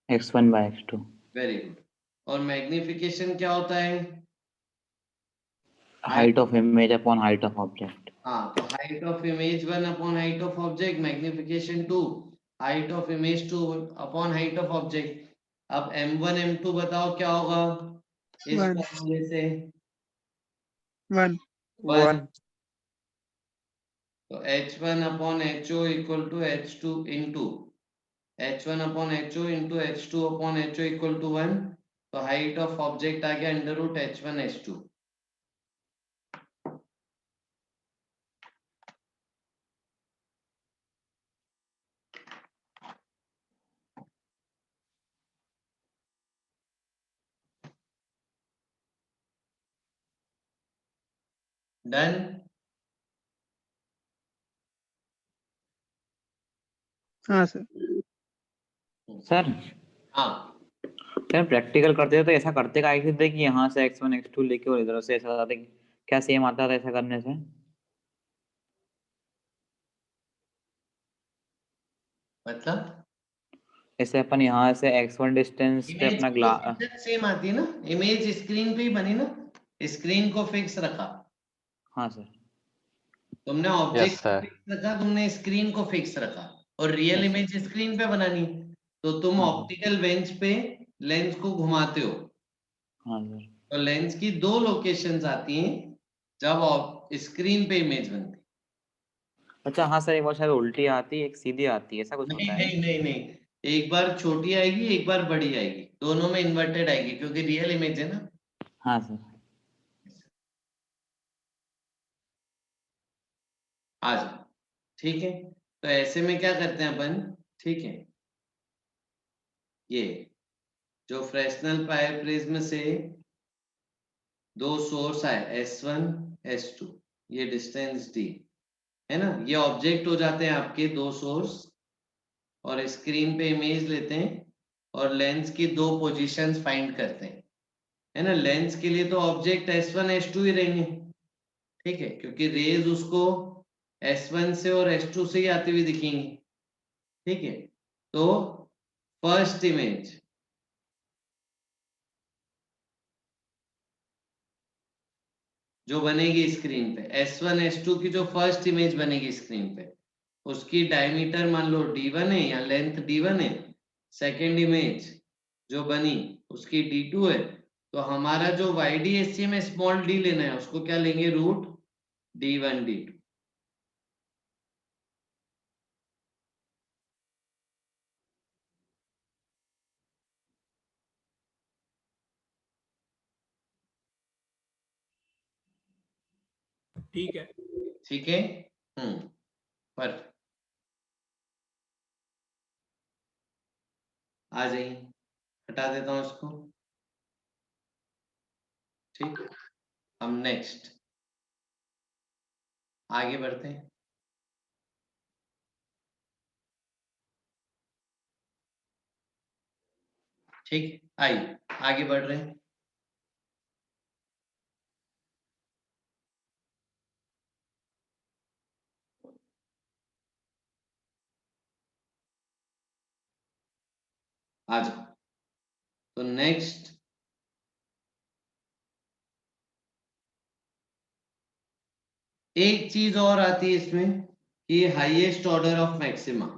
x1 by x2। Very good. और मैग्निफिकेशन क्या होता है? Height of image upon height of object. हाँ, तो height of image 1 upon height of object, magnification 2 height of image 2 upon height of object. अब m1 m2 बताओ क्या होगा इस One. फॉर्मूले से? 1. 1 तो h1 upon ho equal to h2 into h1 upon ho into h2 upon ho equal to 1। तो हाइट ऑफ ऑब्जेक्ट आ गया under root h1 h2। Done? हाँ सर। सर हाँ, सर प्रैक्टिकल करते थे तो ऐसा करते का ऐसे थे कि यहाँ से x1 x2 लेके और इधर से ऐसा आता था, क्या सेम आता था ऐसा करने से? मतलब ऐसे अपन यहाँ से x1 डिस्टेंस पे इमेज अपना की पोजीशन सेम आती है ना, इमेज स्क्रीन पे ही बनी ना, स्क्रीन को फिक्स रखा हाँ सर। तुमने, यस ऑब्जेक्ट को सर। फिक्स रखा तुमने, स्क्रीन को फिक्स रखा, और रियल Yes, इमेज स्क्रीन पे बनानी है। तो तुम हाँ सर। ऑप्टिकल बेंच पे लेंस को घुमाते हो, हाँ सर। तो लेंस की दो लोकेशंस आती हैं जब स्क्रीन पे इमेज बनती है। अच्छा हाँ सर, एक बार शायद उल्टी आती है, एक सीधी आती है, ऐसा कुछ नहीं होता है? नहीं नहीं नहीं, एक बार छोटी आएगी एक बार बड़ी आएगी, दोनों में इन्वर्टेड आएगी क्योंकि रियल इमेज है ना। हाँ सर। आ जाओ, ठीक है। तो ऐसे में क्या करते हैं अपन, ठीक है, ये जो फ्रेस्नेल प्रिज्म से दो सोर्स आए S1 S2, ये डिस्टेंस D है ना, ये ऑब्जेक्ट हो जाते हैं आपके दो सोर्स, और स्क्रीन पे इमेज लेते हैं और लेंस की दो पोजीशंस फाइंड करते हैं, है ना। लेंस के लिए तो ऑब्जेक्ट S1 S2 ही रहेंगे, ठीक है, क्योंकि रेज उसको S1 से और S2 से ही आती हुई दिखेंगी, ठीक है। तो फर्स्ट इमेज जो बनेगी स्क्रीन पे, S1 S2 की जो फर्स्ट इमेज बनेगी स्क्रीन पे, उसकी डायमीटर मान लो D1 है या लेंथ D1 है। सेकेंड इमेज जो बनी उसकी D2 है, तो हमारा जो YDSC में स्मॉल d लेना है उसको क्या लेंगे, रूट D1 D2। ठीक है। ठीक है, पर आ जाइए, हटा देता हूं इसको, ठीक। हम नेक्स्ट आगे बढ़ते हैं। ठीक, आइए आगे बढ़ रहे हैं। आ जाओ, तो नेक्स्ट एक चीज और आती है इसमें कि हाईएस्ट ऑर्डर ऑफ मैक्सिमा।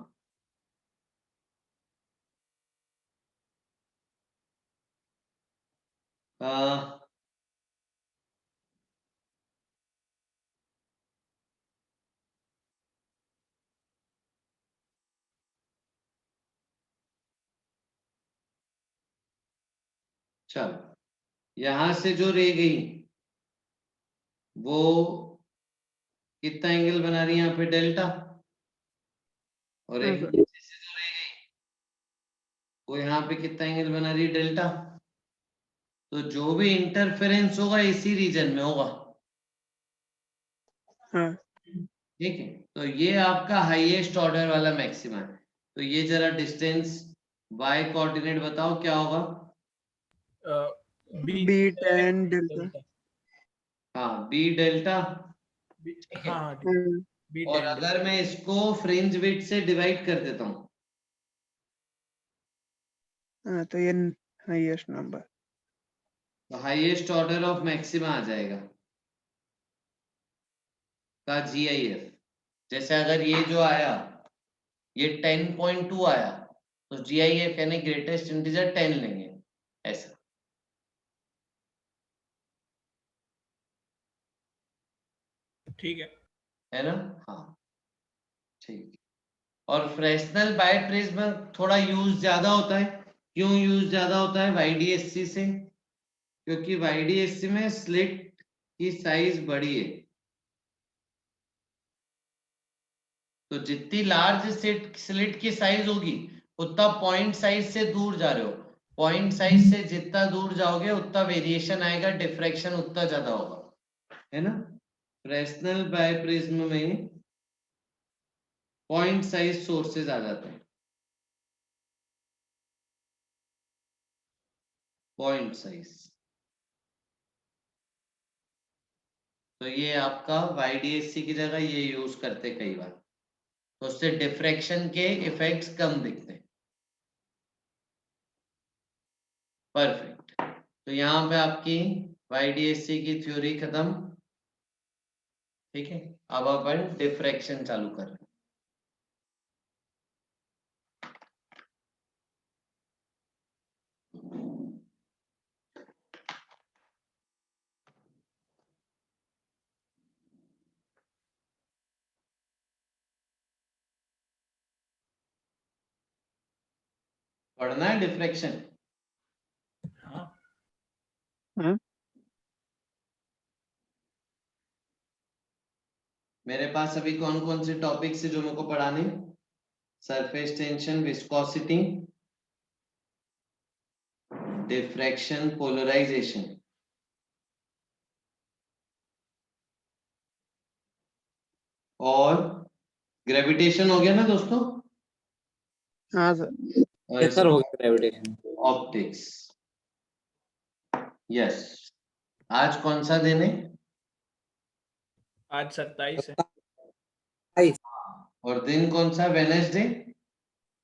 चलो, यहां से जो रे गई वो कितना एंगल बना रही है यहाँ पे, डेल्टा। और हाँ एक सर। नीचे से जो रे गई वो यहाँ पे कितना एंगल बना रही है, डेल्टा। तो जो भी इंटरफेरेंस होगा इसी रीजन में होगा, हाँ ठीक है। तो ये आपका हाईएस्ट ऑर्डर वाला मैक्सिमा है। तो ये जरा डिस्टेंस y कोऑर्डिनेट बताओ क्या होगा। B10 delta. हाँ, b डेल्टा, ठीक है। हाँ बी हाँ और 10 अगर मैं इसको फ्रिंज विड्थ से डिवाइड कर देता हूँ, हाँ, तो ये हाईएस्ट नंबर। तो हाईएस्ट ऑर्डर ऑफ मैक्सिमा आ जाएगा का GIF। जैसे अगर ये जो आया ये 10.2 आया, तो GIF यानी ग्रेटेस्ट इंटीजर 10 लेंगे, ऐसा। ठीक है। है ना, हाँ, ठीक। और फ्रेस्नेल बायप्रिज्म थोड़ा यूज ज्यादा होता है। क्यों यूज ज्यादा होता है YDSC से, क्योंकि YDSC में स्लिट की साइज बड़ी है। तो जितनी लार्ज स्लिट की साइज होगी उतना पॉइंट साइज से दूर जा रहे हो, पॉइंट साइज से जितना दूर जाओगे उतना वेरिएशन आएगा, डिफ्रैक्शन उतना ज्यादा होगा, है ना। फ्रेस्नेल बायप्रिज्म में पॉइंट साइज सोर्सेज आ जाते हैं, पॉइंट साइज। तो ये आपका YDSC की जगह ये यूज करते कई बार, तो उससे डिफ्रैक्शन के इफेक्ट्स कम दिखते हैं। परफेक्ट। तो यहाँ पे आपकी YDSC की थ्योरी खत्म, ठीक है। अब अपन डिफ्रैक्शन चालू कर रहे हैं। पढ़ना है डिफ्रैक्शन। हाँ मेरे पास अभी कौन कौन से टॉपिक्स है जो मेरे को पढ़ाने? Surface tension, viscosity, diffraction, polarisation. और ग्रेविटेशन हो गया ना दोस्तों? हाँ सर। और सर हो गया ग्रेविटेशन। ऑप्टिक्स। यस। आज कौन सा दिन है? आज 27 है। और दिन कौन सा? वेडनेसडे।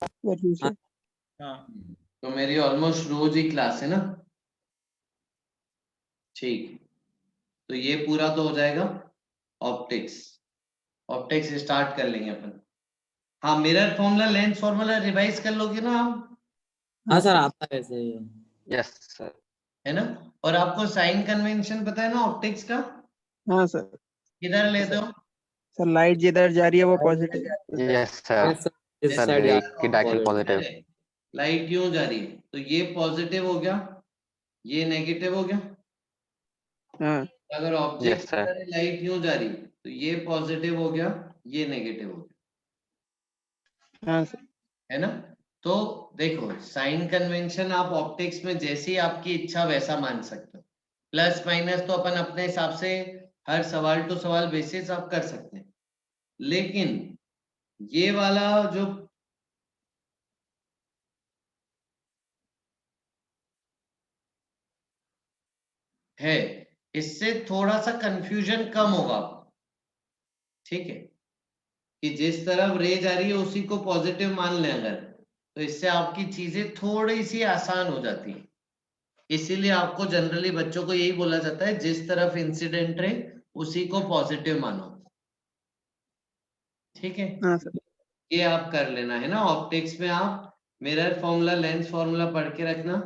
ट्यूसडे। हाँ तो मेरी ऑलमोस्ट रोज ही क्लास है ना? ठीक, तो ये पूरा तो हो जाएगा ऑप्टिक्स। ऑप्टिक्स स्टार्ट कर लेंगे अपन। हाँ, mirror formula, lens formula revise कर लोगे ना आप? हाँ सर आता है वैसे। Yes sir. है ना? और आपको साइन कन्वेंशन पता है ना ऑप्टिक्स का? हाँ सर। किधर लेते हो? सर लाइट जिधर जा रही है वो पॉजिटिव। Yes sir. इस सर साइड ये की डायरेक्शन पॉजिटिव। लाइट क्यों जा रही है? तो ये पॉजिटिव हो गया, ये नेगेटिव हो गया। हाँ अगर ऑब्जेक्ट Yes, sir. लाइट क्यों जा रही है तो ये पॉजिटिव हो गया, ये नेगेटिव हो गया। हाँ सर। है ना? तो देखो, साइन कन्वेंशन आप ऑप्टिक्स में जैसी आपकी इच्छा वैसा मान सकते हो। प्लस माइनस तो अपन अपने हिसाब से हर सवाल टू सवाल बेसिस आप कर सकते हैं, लेकिन ये वाला जो है इससे थोड़ा सा कंफ्यूजन कम होगा आपको। ठीक है, कि जिस तरफ रे जा रही है उसी को पॉजिटिव मान लें अगर, तो इससे आपकी चीजें थोड़ी सी आसान हो जाती है। इसीलिए आपको जनरली बच्चों को यही बोला जाता है, जिस तरफ इंसिडेंट रे उसी को पॉजिटिव मानो। ठीक है, हाँ सर। ये आप कर लेना है ना। ऑप्टिक्स में आप मिरर फॉर्मूला, लेंस फॉर्मूला पढ़ के रखना।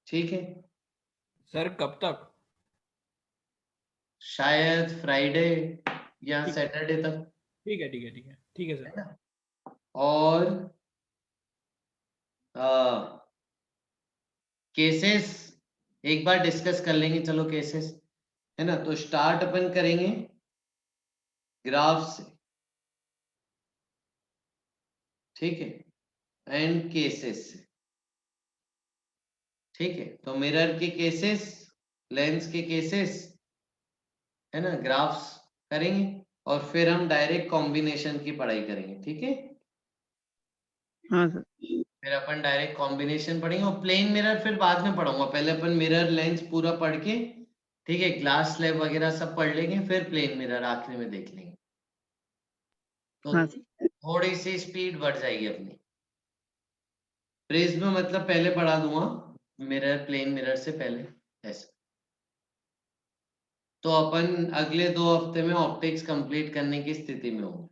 ठीक है, सर कब तक? शायद फ्राइडे या ठीक। सैटरडे तक। ठीक है ठीक है ठीक है ठीक है सर। और केसेस एक बार डिस्कस कर लेंगे, चलो केसेस, है ना? तो स्टार्ट अपन करेंगे ग्राफ से। ठीक है, एंड केसेस से। ठीक है, तो मिरर के केसेस, लेंस के केसेस, है ना, ग्राफ्स करेंगे, और फिर हम डायरेक्ट कॉम्बिनेशन की पढ़ाई करेंगे। ठीक है, हाँ सर। फिर अपन डायरेक्ट कॉम्बिनेशन पढ़ेंगे, और प्लेन मिरर फिर बाद में पढ़ूंगा। पहले अपन मिरर लेंस पूरा पढ़ के, ठीक है, ग्लास स्लैब वगैरह सब पढ़ लेंगे, फिर प्लेन मिरर आखिरी में देख लेंगे। तो हाँ सर। थोड़ी सी स्पीड बढ़ जाएगी अपनी। प्रिज्म मतलब पहले पढ़ा दूंगा, मिरर प्लेन मिरर से पहले, ऐसा। तो अपन अगले 2 हफ्ते में ऑप्टिक्स कंप्लीट करने की स्थिति में होंगे।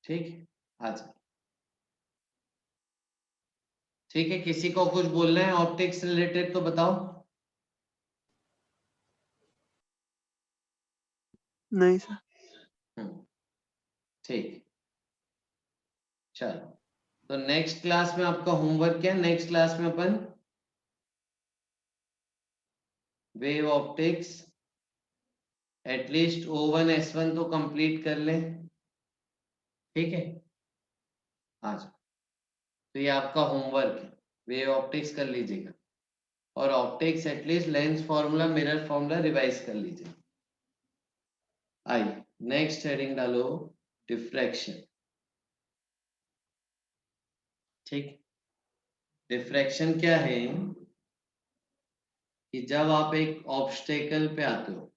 ठीक है, अच्छा, ठीक है, किसी को कुछ बोलना है ऑप्टिक्स रिलेटेड तो बताओ। नहीं सर। ठीक, चलो, तो नेक्स्ट क्लास में आपका होमवर्क क्या है? नेक्स्ट क्लास में अपन wave optics at least O1 S1 तो कंप्लीट कर लें। ठीक है, आज तो ये आपका होमवर्क है, वेव ऑप्टिक्स कर लीजिएगा, और optics at least lens formula, mirror formula revise कर लीजिए। आइए नेक्स्ट हेडिंग डालो, डिफ्रैक्शन। ठीक, डिफ्रैक्शन क्या है कि जब आप एक ऑब्स्टेकल पे आते हो,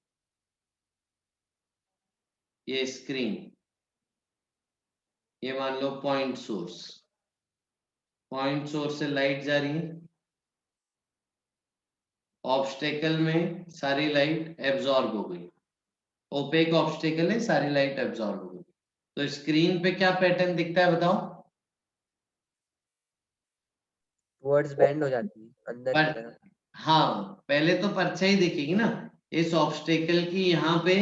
ये स्क्रीन, ये मान लो पॉइंट सोर्स, पॉइंट सोर्स से लाइट जा रही है, ऑब्स्टेकल में सारी लाइट एब्जॉर्ब हो गई, ओपेक ऑब्स्टेकल है, सारी लाइट एब्जॉर्ब हो गई। तो स्क्रीन पे क्या पैटर्न दिखता है बताओ? वर्ड्स बैंड हो जाती है अंदर की पर तरफ। हाँ, पहले तो परछाई दिखेगी ना, इस ऑब्स्टेकल की यहाँ पे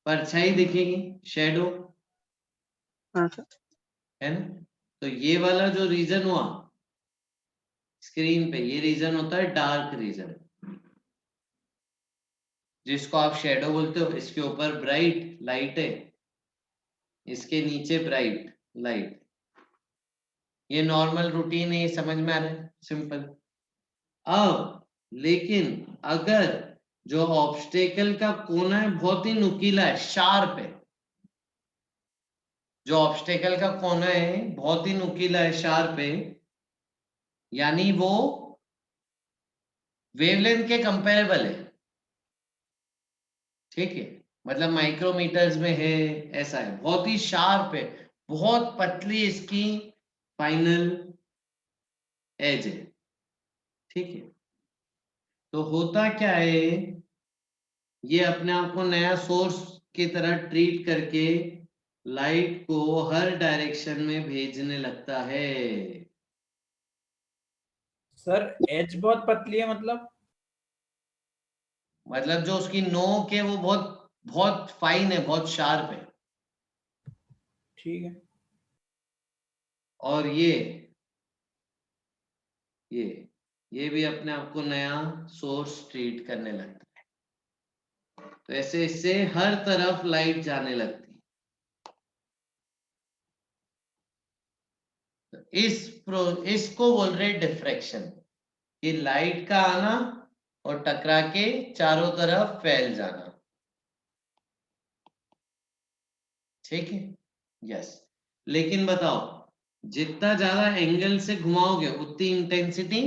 परछाई दिखेगी, शेडो, हाँ सर। है ना? तो ये वाला जो रीजन हुआ स्क्रीन पे, ये रीजन होता है डार्क रीजन, जिसको आप शेडो बोलते हो। इसके ऊपर ब्राइट लाइट है, इसके नीचे ब्राइट लाइट। ये नॉर्मल रूटीन है, ये समझ में आ रहा है, सिंपल। अब लेकिन अगर जो ऑब्स्टेकल का कोना है बहुत ही नुकीला है, शार्प है, जो ऑब्स्टेकल का कोना है बहुत ही नुकीला है, शार्प है, यानी वो वेवलेंथ के कंपेरेबल है, ठीक है, मतलब माइक्रोमीटर्स में है, ऐसा है, बहुत ही शार्प है, बहुत पतली इसकी फाइनल एज है, ठीक है। तो होता क्या है, ये अपने आप को नया सोर्स की तरह ट्रीट करके लाइट को हर डायरेक्शन में भेजने लगता है। सर एज बहुत पतली है मतलब जो उसकी नोक है वो बहुत बहुत फाइन है, बहुत शार्प है। ठीक है। और ये भी अपने आप को नया सोर्स ट्रीट करने लगता है। तो ऐसे इससे हर तरफ लाइट जाने लगती है। तो इसको बोल रहे डिफ्रैक्शन, कि लाइट का आना और टकरा के चारों तरफ फैल जाना, ठीक है, यस। लेकिन बताओ, जितना ज्यादा एंगल से घुमाओगे उतनी इंटेंसिटी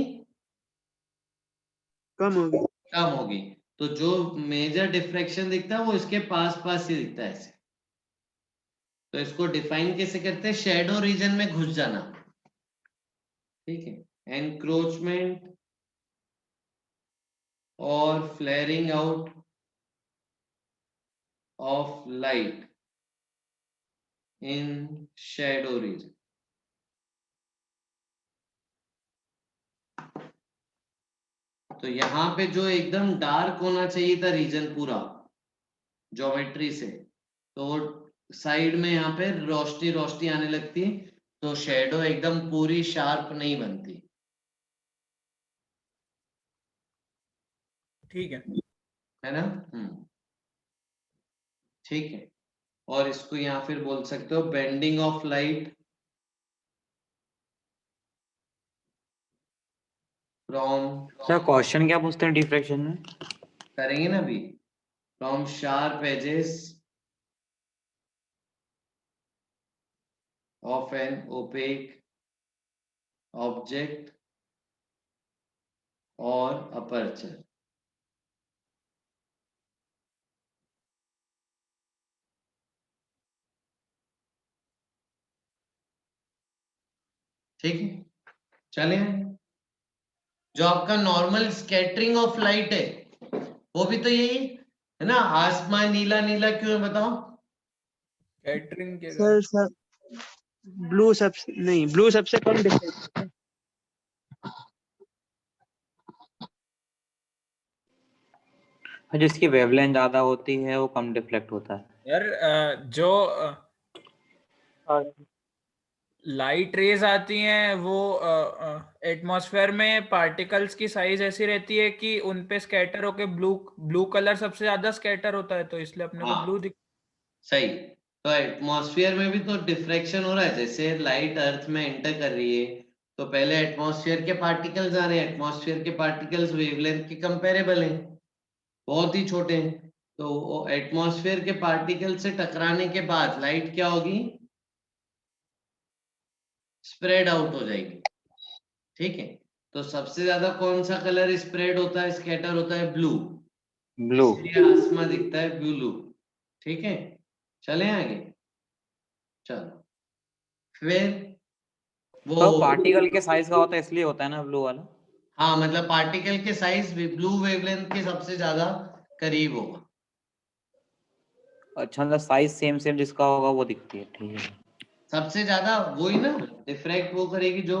कम होगी। कम होगी। तो जो मेजर डिफ्रैक्शन दिखता है वो इसके पास पास ही दिखता है, ऐसे। तो इसको डिफाइन कैसे करते हैं, शैडो रीजन में घुस जाना, ठीक है, एनक्रोचमेंट और flaring out of light in Shadow reason. तो यहाँ पे जो एकदम डार्क होना चाहिए था रीजन पूरा ज्योमेट्री से, तो वो साइड में यहाँ पे रोशनी रोशनी आने लगती, तो शेडो एकदम पूरी शार्प नहीं बनती। ठीक है ना? ठीक है। और इसको यहाँ फिर बोल सकते हो bending of light from, sir question क्या पूछते हैं डिफ्रैक्शन में? करेंगे ना अभी, from sharp edges of an opaque object or aperture। ठीक है, चले। जो आपका नॉर्मल स्कैटरिंग ऑफ लाइट है वो भी तो यही है ना, आसमान नीला नीला क्यों है बताओ? कैटरिंग के सर ब्लू सबसे कम डिफरेंस। जिसकी वेवलेंथ ज्यादा होती है वो कम डिफ्लेक्ट होता है। यार जो हाँ लाइट रेज आती हैं वो एटमॉस्फेयर में पार्टिकल्स की साइज ऐसी रहती है कि उन पे स्कैटर होके ब्लू कलर सबसे ज्यादा स्कैटर होता है, तो इसलिए अपने को ब्लू हाँ सही। तो एटमॉस्फेयर में भी तो डिफ्रैक्शन हो रहा है, जैसे लाइट अर्थ में एंटर कर रही है तो पहले एटमॉस्फेयर के पार्टिकल्स आ रहे हैं, एटमॉस्फेयर के पार्टिकल्स वेवलेंथ के कंपेरेबल हैं, बहुत ही छोटे हैं। तो एटमॉस्फेयर के पार्टिकल से टकराने के बाद लाइट क्या होगी, स्प्रेड आउट हो जाएगी, ठीक है। तो सबसे ज्यादा कौन सा कलर स्प्रेड होता है, स्कैटर होता है, ब्लू। ब्लू। इसलिए आसमान दिखता है ब्लू, ठीक है। चले आगे, चलो फिर वो, तो पार्टिकल के साइज का होता है इसलिए होता है ना ब्लू वाला। हाँ मतलब पार्टिकल के साइज ब्लू वेवलेंथ के सबसे ज्यादा करीब होगा। अच्छा, मतलब साइज सेम सेम जिसका होगा वो दिखती है, ठीक है। सबसे ज्यादा वही ना डिफ्रैक्ट वो करेगी जो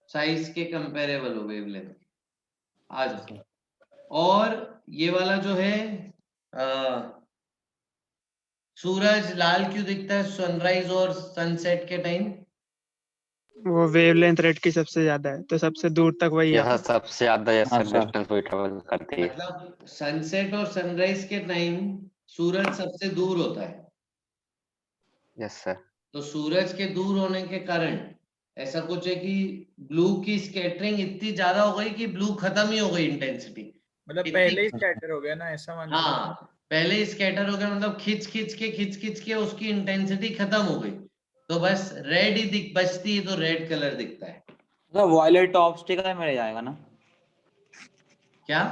साइज के कंपेरेबल हो वेवलेंथ। आ जाओ। और ये वाला जो है सूरज लाल क्यों दिखता है सनराइज और सनसेट के टाइम? वो वेवलेंथ रेड की सबसे ज्यादा है, तो सबसे दूर तक वही यह आता है। सबसे ज्यादा हाँ ऐसा सर। डिस्टेंस वही ट्रेवल करती है। मतलब सनसेट और सनराइज के टाइम सूरज सबसे दूर होता है, यस सर। तो सूरज के दूर होने के कारण ऐसा कुछ है कि ब्लू की स्कैटरिंग इतनी ज्यादा हो गई कि ब्लू खत्म ही हो गई इंटेंसिटी। मतलब पहले ही स्कैटर हो गया ना, ऐसा मान लो। हाँ, पहले स्कैटर हो गया, मतलब खिंच के उसकी इंटेंसिटी खत्म हो गई, तो बस रेड ही दिख बचती है, तो रेड कलर दिखता है। तो वॉयलेट ऑब्स्टिकल में रह जाएगा ना? क्या?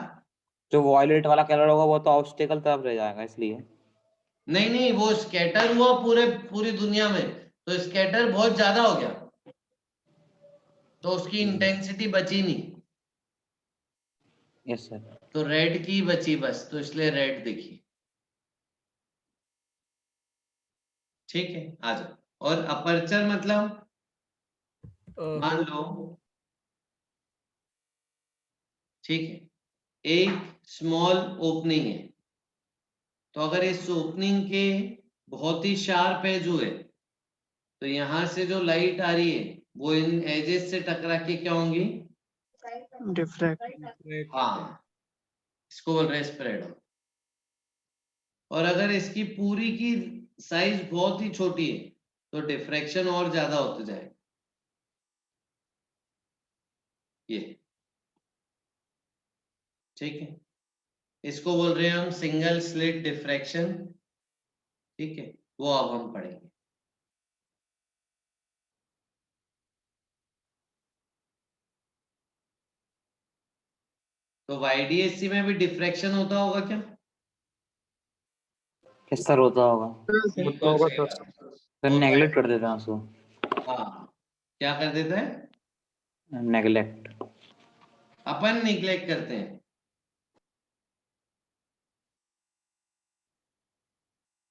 जो वॉयलेट वाला कलर होगा वो तो ऑब्स्टिकल तरफ रह जाएगा इसलिए। नहीं नहीं, वो स्कैटर हुआ पूरी दुनिया में, तो स्कैटर बहुत ज्यादा हो गया, तो उसकी इंटेंसिटी बची नहीं, यस सर। तो रेड की बची बस, तो इसलिए रेड दिखी। ठीक है, आ जाओ। और अपर्चर मतलब मान लो, ठीक है, एक स्मॉल ओपनिंग है, तो अगर इस ओपनिंग के बहुत ही शार्प एज हुए, तो यहां से जो लाइट आ रही है वो इन एजेस से टकरा के क्या होंगी? डिफ्रैक्ट। हाँ, इसको बोल रहे हैं स्प्रेड। और अगर इसकी पूरी की साइज बहुत ही छोटी है, तो डिफ्रैक्शन और ज्यादा होते जाएगा। ये ठीक है, इसको बोल रहे हैं हम सिंगल स्लिट डिफ्रैक्शन। ठीक है, वो अब हम पढ़ेंगे। तो YDSC में भी डिफ्रैक्शन होता होगा क्या? किस तरह होता होगा? बिल्कुल सही बात। फिर होता है। नेगलेक्ट कर देते हैं उसको। हाँ, क्या कर देता है? नेगलेक्ट। अपन निग्लेक्ट करते हैं,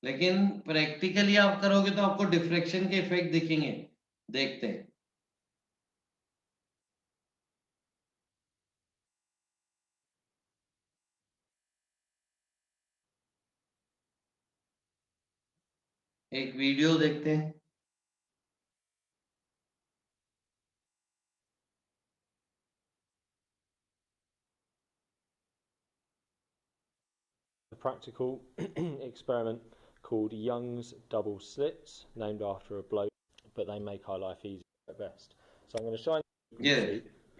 लेकिन प्रैक्टिकली आप करोगे तो आपको डिफ्रैक्शन के इफेक्ट दिखेंगे। देखते हैं। एक वीडियो देखते हैं। A practical experiment called Young's double slits, named after a bloke, but they make our life easier at best. So I'm going to shine ये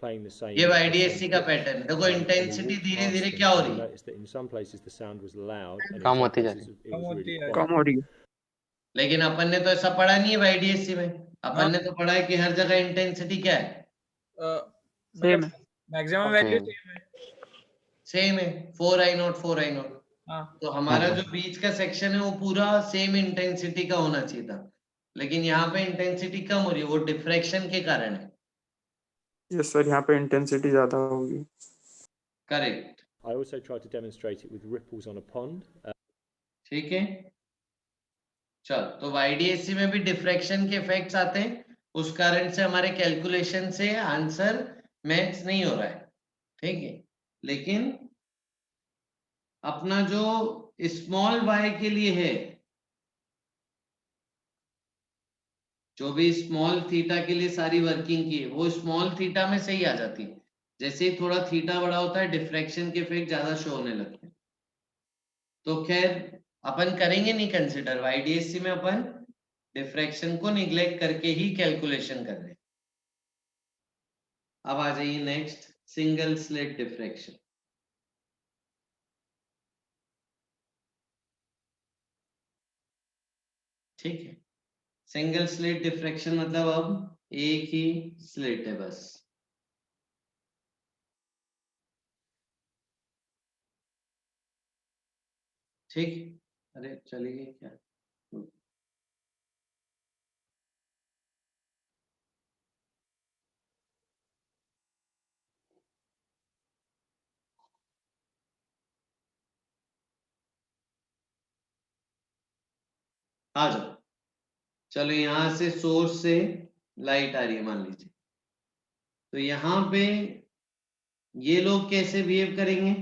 playing the same. ये YDSC का पैटर्न है। देखो इंटेंसिटी धीरे धीरे क्या हो रही है? Noticed that in some places the sound was loud and in come some होती जा places रही। it was really quiet. कम हो रही है। लेकिन अपन ने तो ऐसा पढ़ा नहीं है YDSC में। अपन ने तो पढ़ा है कि हर जगह इंटेंसिटी क्या है? सेम है। Maximum value same. सेम है। सेम है, 4I0 4I0। हाँ, तो हमारा हाँ। जो बीच का सेक्शन है वो पूरा सेम इंटेंसिटी का होना चाहिए था, लेकिन यहाँ पे इंटेंसिटी कम हो रही है, वो डिफ्रैक्शन के कारण है। यस सर, यहाँ पे इंटेंसिटी ज्यादा होगी। Correct. I also tried to demonstrate it with ripples on a pond. ठीक है, चल, तो YDSC में भी डिफ्रैक्शन के इफेक्ट्स आते हैं, उस कारण से हमारे कैलकुलेशन से आंसर मैच नहीं हो रहा है। ठीक है, लेकिन अपना जो स्मॉल y के लिए है, जो भी स्मॉल थीटा के लिए सारी वर्किंग की है, वो स्मॉल थीटा में सही आ जाती है। जैसे ही थोड़ा थीटा बड़ा होता है, डिफ्रैक्शन के इफेक्ट ज्यादा शो होने लगते हैं। तो खैर अपन करेंगे नहीं कंसिडर, YDSC में अपन डिफ्रैक्शन को निग्लेक्ट करके ही कैलकुलेशन कर रहे हैं। अब आ जाइए नेक्स्ट, सिंगल स्लिट डिफ्रैक्शन। ठीक है, सिंगल स्लिट डिफ्रैक्शन मतलब अब एक ही स्लिट है बस। ठीक, अरे चलिए क्या, आ जाओ। चलो, यहां से सोर्स से लाइट आ रही है मान लीजिए, तो यहाँ पे ये लोग कैसे बिहेव करेंगे?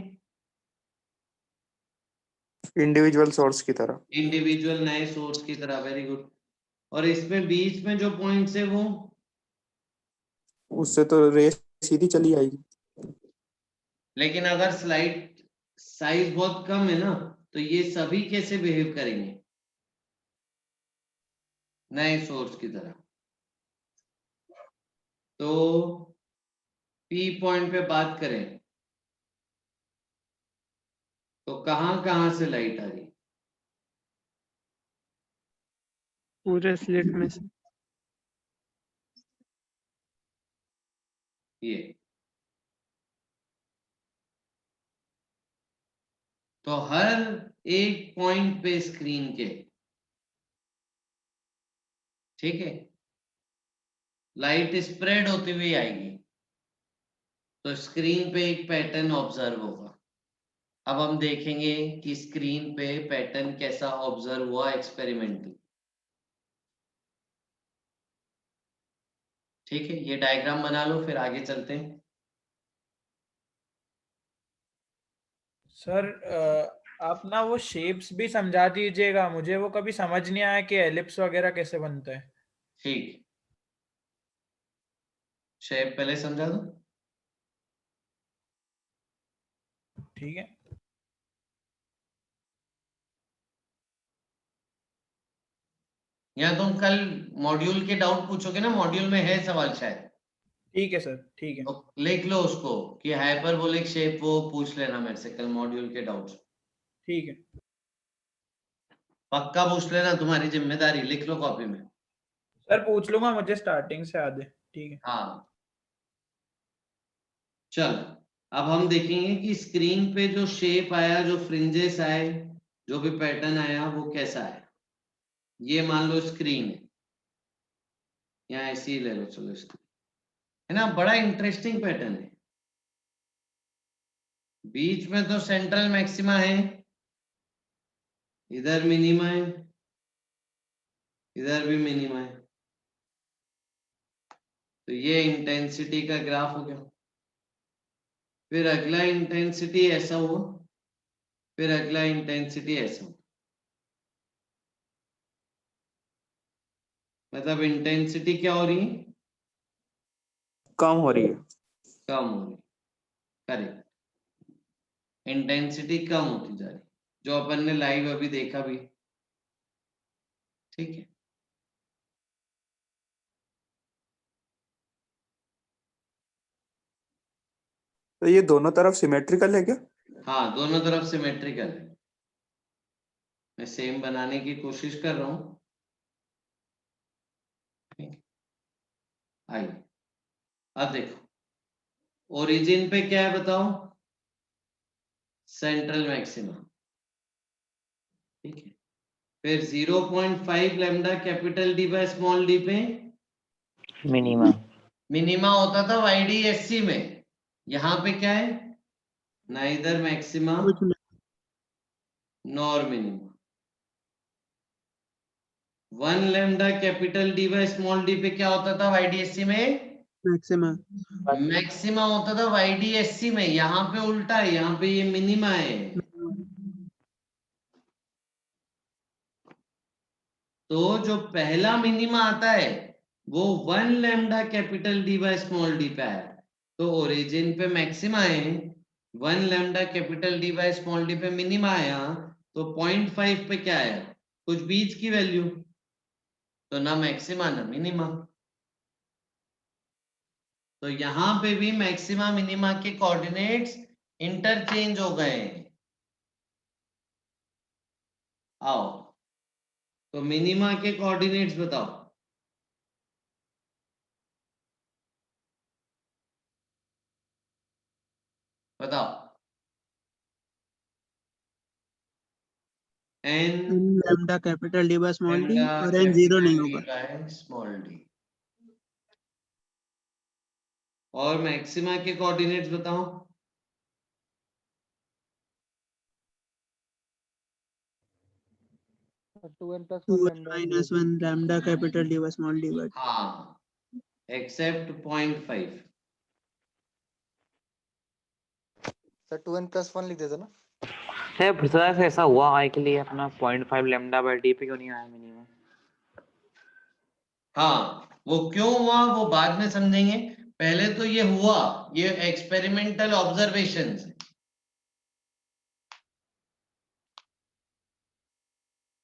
इंडिविजुअल सोर्स की तरह। इंडिविजुअल नए सोर्स की तरह, वेरी गुड। और इसमें बीच में जो पॉइंट्स है वो उससे तो रेस सीधी चली आएगी। लेकिन अगर स्लाइड साइज बहुत कम है ना तो ये सभी कैसे बिहेव करेंगे? नए सोर्स की तरह। तो पी पॉइंट पे बात करें तो कहां से लाइट आ रही? पूरे स्लिट में से। ये तो हर एक पॉइंट पे स्क्रीन के, ठीक है, लाइट स्प्रेड होती हुई आएगी तो स्क्रीन पे एक पैटर्न ऑब्जर्व होगा। अब हम देखेंगे कि स्क्रीन पे पैटर्न कैसा ऑब्जर्व हुआ एक्सपेरिमेंटली। ठीक है, ये डायग्राम बना लो, फिर आगे चलते हैं। सर आप ना वो शेप्स भी समझा दीजिएगा, मुझे वो कभी समझ नहीं आया कि एलिप्स वगैरह कैसे बनता है। ठीक, शेप पहले समझा दो। ठीक है। या तुम कल मॉड्यूल के डाउट पूछोगे ना, मॉड्यूल में है सवाल शायद, ठीक है सर, ठीक है। तो लिख लो उसको कि हाइपरबोलिक शेप, वो पूछ लेना मेरे से कल मॉड्यूल के डाउट्स। ठीक है पक्का पूछ लेना, तुम्हारी जिम्मेदारी, लिख लो कॉपी में। सर, पूछ लूंगा, मुझे स्टार्टिंग से याद है। ठीक है। हाँ, चल अब हम देखेंगे कि स्क्रीन पे जो शेप आया, जो फ्रिंजेस आए, जो भी पैटर्न आया वो कैसा है। ये मान लो स्क्रीन है, या ऐसे ही ले लो, चलो स्क्रीन है ना। बड़ा इंटरेस्टिंग पैटर्न है। बीच में तो सेंट्रल मैक्सिमा है, इधर मिनिमा है, इधर भी मिनिमा है। तो ये इंटेंसिटी का ग्राफ हो गया। फिर अगला इंटेंसिटी ऐसा हुआ, फिर अगला इंटेंसिटी ऐसा हुआ। मतलब इंटेंसिटी क्या हो रही है? कम हो रही है। कम हो रही, करेक्ट। इंटेंसिटी कम होती जा रही, जो अपन ने लाइव अभी देखा भी। ठीक है, तो ये दोनों तरफ सिमेट्रिकल है क्या? हाँ दोनों तरफ सिमेट्रिकल है। मैं सेम बनाने की कोशिश कर रहा हूं। आइए अब देखो, ओरिजिन पे क्या है बताओ? Central maxima. ठीक है, फिर 0.5 lambda capital D by small D पे मिनिमा। मिनिमा होता था YDSC में। यहां पे क्या है? नाइदर मैक्सिमा कुछ nor minima. 1 lambda capital D by small D पे क्या होता था YDSC में? मैक्सिमम। मैक्सिमा होता था YDSC में। यहाँ पे उल्टा है, यहाँ पे ये मिनिमा है। तो जो पहला मिनिमा आता है वो 1 lambda capital D by small D पे आया। तो ओरिजिन पे मैक्सिमा है, 1 lambda capital D by small D पे मिनिमा आया, तो 0.5 पे क्या आया? कुछ बीच की वैल्यू, तो ना मैक्सिमा ना मिनिमा। तो यहां पे भी मैक्सिमा मिनिमा के कोऑर्डिनेट्स इंटरचेंज हो गए। आओ, तो मिनिमा के कोऑर्डिनेट्स बताओ। बताओ। n lambda capital D by small D, lambda और एन जीरो नहीं कैपिटल डी होगा। By small D. और मैक्सिमा के कोऑर्डिनेट्स बताओ। 2n plus 1 2n lambda minus 1 lambda capital D by small d by हाँ, एक्सेप्ट 0.5। सर 2n plus 1 लिख देते ना। फिर से ऐसा हुआ आई के लिए अपना 0.5 लैम्डा बाय डी पे क्यों नहीं आया मिनिमम? हाँ, वो क्यों हुआ वो बाद में समझेंगे, पहले तो ये हुआ, ये एक्सपेरिमेंटल ऑब्जर्वेशंस है,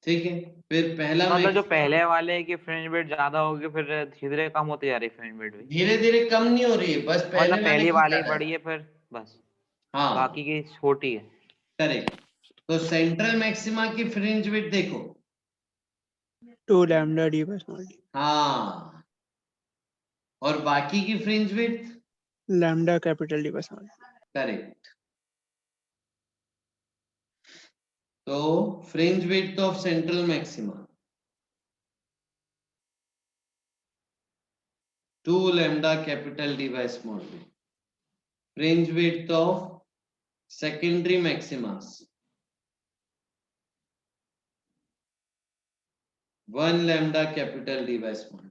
ठीक है। फिर पहला मतलब जो पहले वाले की फ्रिंज बिट ज्यादा होगी फिर धीरे धीरे कम होती जा रही फ्रिंज बिट भी, धीरे धीरे कम नहीं हो रही है, बस मतलब पहले वाले पहली की वाली ज्यादा है। बड़ी है फिर बस हाँ बाकी की छोटी है। करेक्ट। तो सेंट्रल मैक्सिमा की फ्रिंज विड्थ देखो, 2 lambda d by small d. हाँ, और बाकी की fringe width, Lambda capital D by small d. Correct. तो fringe width of central maxima 2 lambda capital D by small d. Fringe width of secondary maximas 1 lambda capital D by small d.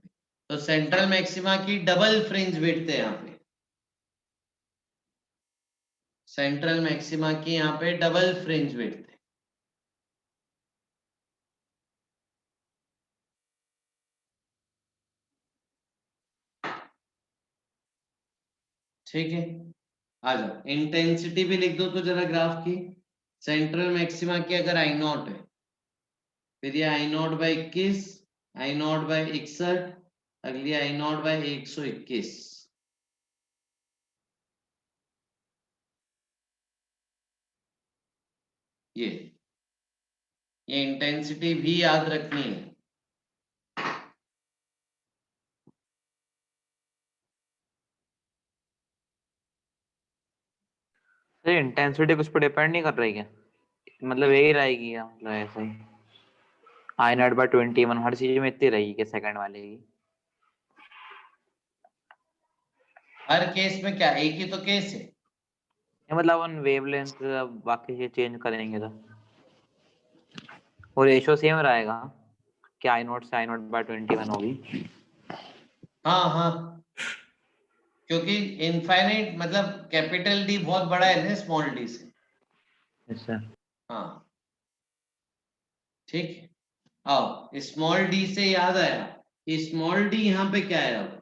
तो सेंट्रल मैक्सिमा की डबल फ्रिंज विड्थ है यहाँ पे, सेंट्रल मैक्सिमा की यहाँ पे डबल फ्रिंज विड्थ है। ठीक है, आ जाओ इंटेंसिटी भी लिख दो तो जरा ग्राफ की। सेंट्रल मैक्सिमा की अगर आई नॉट है, फिर ये I naught by 21, I naught by 61, अगली आई नॉट बाय 121। ये इंटेंसिटी भी याद रखनी है। ये इंटेंसिटी कुछ पे डिपेंड नहीं कर रही है, मतलब यही रहेगी क्या, मतलब ऐसे ही आई नॉट बाय 21 हर चीज में इतनी रहेगी सेकंड वाले की? हर केस में क्या एक ही तो केस है? ये मतलब अपन वेवलेंथ बाकी चीज चेंज करेंगे तो वो रेशियो सेम रहेगा कि आई नॉट से आई नॉट बाय 21 होगी। हाँ हाँ, क्योंकि इनफाइनाइट मतलब कैपिटल डी बहुत बड़ा है ना स्मॉल डी से। अच्छा हाँ ठीक है, आओ स्मॉल डी से याद आया, स्मॉल डी यहाँ पे क्या है? अब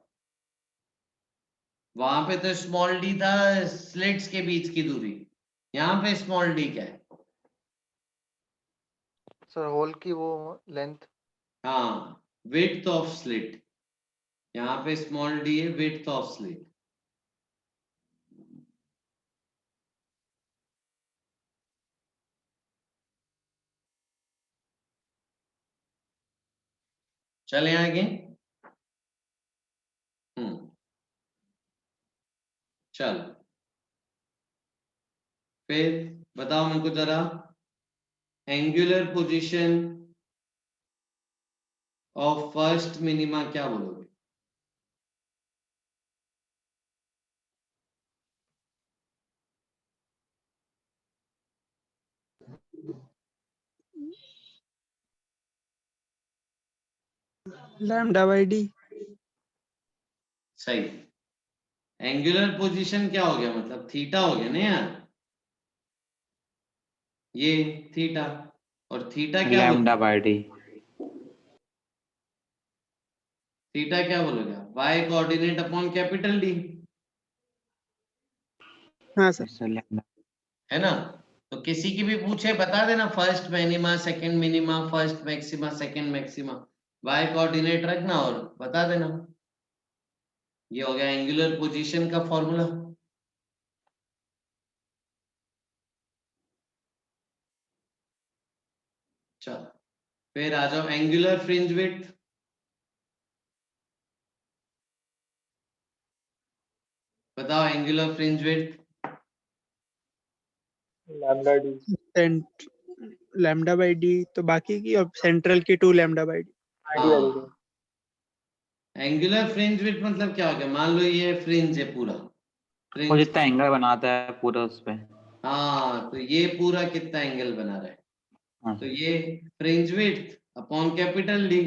वहां पे तो स्मॉल डी था स्लिट्स के बीच की दूरी, यहाँ पे स्मॉल डी क्या है? सर होल की वो लेंथ। हाँ, विड्थ ऑफ स्लिट, यहाँ पे स्मॉल डी है विड्थ ऑफ स्लिट। चले आगे। चल फिर बताओ मेरे को जरा, angular position of first minima क्या बोलोगे? Lambda by d. सही। एंगुलर पोजीशन क्या हो गया, मतलब थीटा हो गया ना यार, ये थीटा, और थीटा क्या लैम्डा बाय डी, थीटा क्या बोलोगे? Y coordinate upon capital D, हाँ सर. है ना? तो किसी की भी पूछे बता देना, first minima second minima first maxima second maxima, Y coordinate रखना और बता देना। ये हो गया एंगुलर पोजीशन का फॉर्मूला। चलो फिर आ जाओ एंगुलर फ्रिंज विड्थ। बताओ angular fringe width. Lambda D. Cent lambda by d तो बाकी की और सेंट्रल की 2 lambda by d. हाँ, एंगुलर फ्रिंज विड्थ मतलब क्या हो गया, मान लो ये फ्रिंज है पूरा, वो फ्रिंज, जितना एंगल बनाता है पूरा उस पे। हाँ तो ये पूरा कितना एंगल बना रहा है, हाँ तो ये fringe width upon capital D.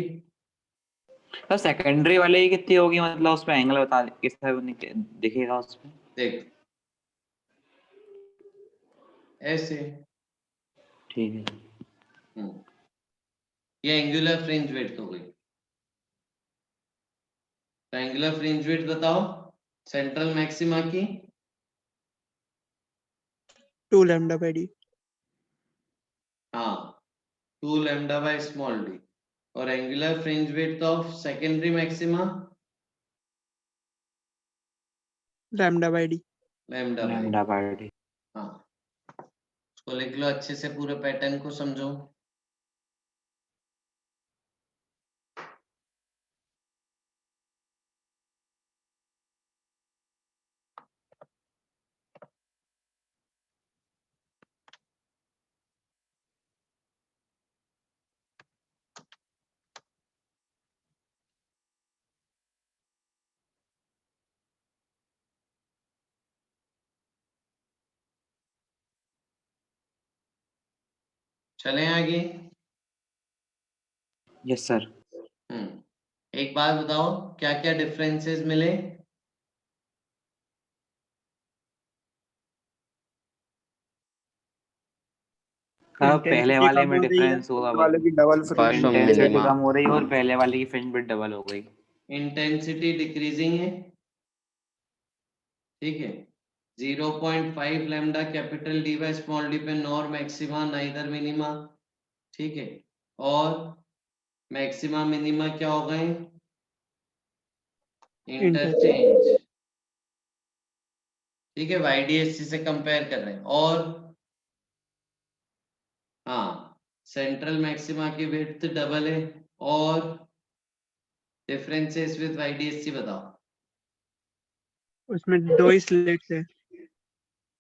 तो सेकेंडरी वाले की कितनी होगी, मतलब उसमें एंगल बता किस तरह दिखेगा उसमें? देख ऐसे ठीक है। ये एंगुलर फ्रिंज विड्थ हो गई। तो एंगुलर फ्रिंज विड्थ बताओ सेंट्रल मैक्सिमा की। 2 lambda by d. हाँ 2 lambda by small d। और angular fringe width of secondary maxima Lambda by d. Lambda by. Lambda by D. हाँ उसको लिख लो अच्छे से, पूरे पैटर्न को समझो। चलें आगे। Yes sir. एक बात बताओ क्या क्या डिफरेंसेस मिले। पहले Intensity वाले कम में हो रही है, डिफरेंस होगा वाले की डबल फर्स्ट और इंटेंसिटी मिनिमा कम हो रही है और पहले वाले की फ्रिंज विड्थ डबल हो गई। इंटेंसिटी डिक्रीजिंग है, ठीक है। 0.5 lambda capital D by small D पे नॉर मैक्सिमा नाइदर मिनिमा, ठीक है। और मैक्सिमा मिनिमा क्या हो गए, इंटरचेंज, ठीक है। वाईडीएससी से कंपेयर कर रहे हैं। और हाँ सेंट्रल मैक्सिमा की विड्थ डबल है। और डिफरेंसेस विद वाईडीएससी बताओ। उसमें 2 ही स्लिट्स है।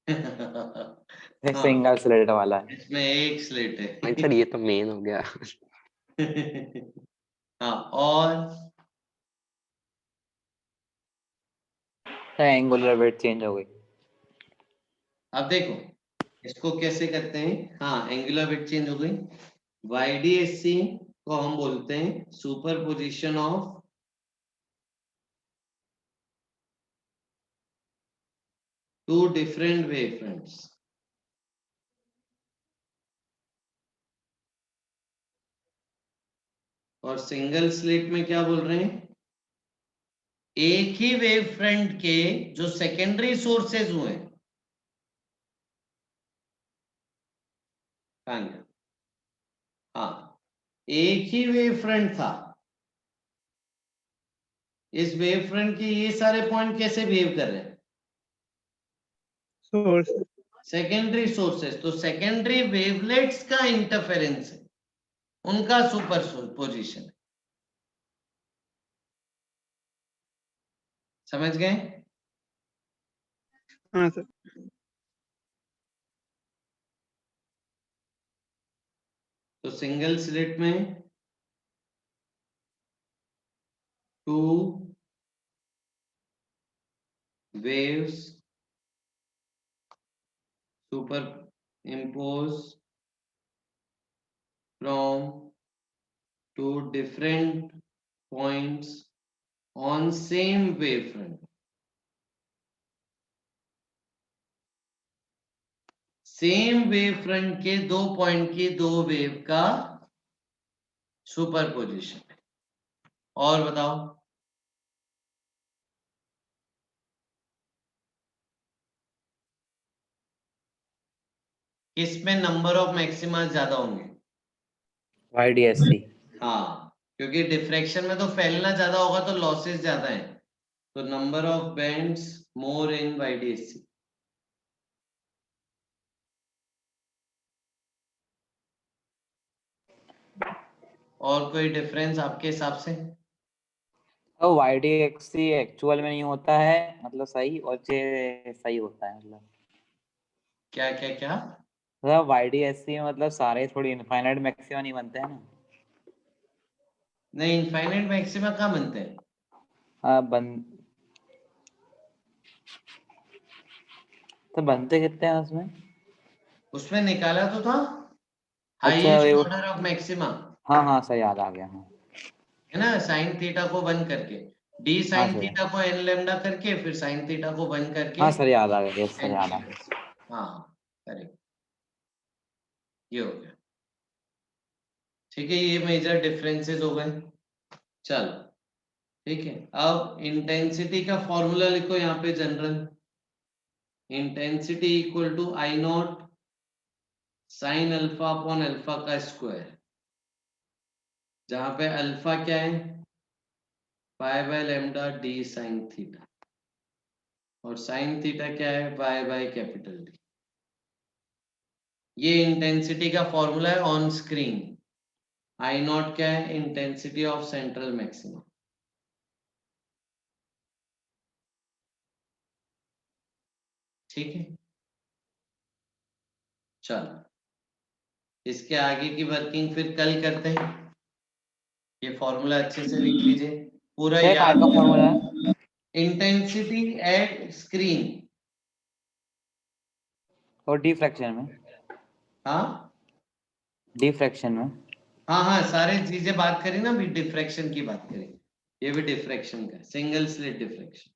हाँ सिंगल स्लिट वाला है। इसमें एक स्लिट है। सर ये तो मेन हो गया। हाँ और एंगुलर वेट चेंज हो गई। अब देखो इसको कैसे करते हैं। हाँ एंगुलर वेट चेंज हो गई। वाईडीएससी को हम बोलते हैं सुपरपोजिशन ऑफ टू डिफरेंट वेवफ्रंट्स। और सिंगल स्लिट में क्या बोल रहे हैं, एक ही वेवफ्रंट के जो सेकेंडरी सोर्सेज हुए, हाँ एक ही वेवफ्रंट था, इस वेवफ्रंट के ये सारे पॉइंट कैसे बिहेव कर रहे हैं, सोर्स सेकेंडरी सोर्सेज। तो सेकेंडरी वेवलेट्स का इंटरफेरेंस है, उनका सुपरपोजिशन है। समझ गए। हाँ सर। तो सिंगल स्लिट में two waves superimpose from two different points on same wavefront. Same wavefront के दो पॉइंट की दो वेव का सुपरपोजिशन है। और बताओ किसमें नंबर ऑफ मैक्सिमा ज्यादा होंगे, वाईडीएससी। हाँ क्योंकि डिफ्रैक्शन में तो फैलना ज्यादा होगा तो लॉसेस ज्यादा है, तो number of bands more in YDSC. और कोई डिफरेंस आपके हिसाब से। तो वाईडीएक्सी एक्चुअल में नहीं होता है मतलब सही, और जे सही होता है मतलब। क्या क्या क्या मतलब वाईडीएससी में मतलब सारे थोड़ी इनफाइनाइट मैक्सिमा नहीं बनते हैं ना। नहीं इनफाइनाइट मैक्सिमा कहाँ बनते हैं। तो बनते कितने हैं उसमें। उसमें निकाला तो था अच्छा हाईएस्ट वो, ऑर्डर ऑफ मैक्सिमा, हाँ हाँ सही याद आ गया। हाँ है ना, साइन थीटा को बंद करके, डी हाँ साइन सर, थीटा को एन लेमडा करके फिर साइन थीटा को बंद करके हाँ सर याद आ गया, सर एन याद आ थीटा। गया। हाँ करेक्ट। ये हो गया। ठीक है, ये मेजर डिफरेंसेस हो गए। चलो ठीक है, अब इंटेंसिटी का फॉर्मूला लिखो यहाँ पे general. Intensity equal to I naught sine alpha upon alpha का स्क्वायर, जहां पे अल्फा क्या है, pi by lambda D sine theta, और साइन थीटा क्या है, पाई बाय कैपिटल डी। ये इंटेंसिटी का फॉर्मूला है ऑन स्क्रीन। आई नॉट क्या है, इंटेंसिटी ऑफ सेंट्रल मैक्सिमम। ठीक है, चलो इसके आगे की वर्किंग फिर कल करते हैं। ये फॉर्मूला अच्छे से लिख लीजिए, पूरा क्या याद का फॉर्मूला है? Intensity at screen. और डिफ्रैक्शन में? हाँ डिफ्रैक्शन में? हाँ हाँ, सारे चीजें बात करी ना, अभी डिफ्रैक्शन की बात करी। ये भी डिफ्रैक्शन का, सिंगल स्लिट डिफ्रैक्शन।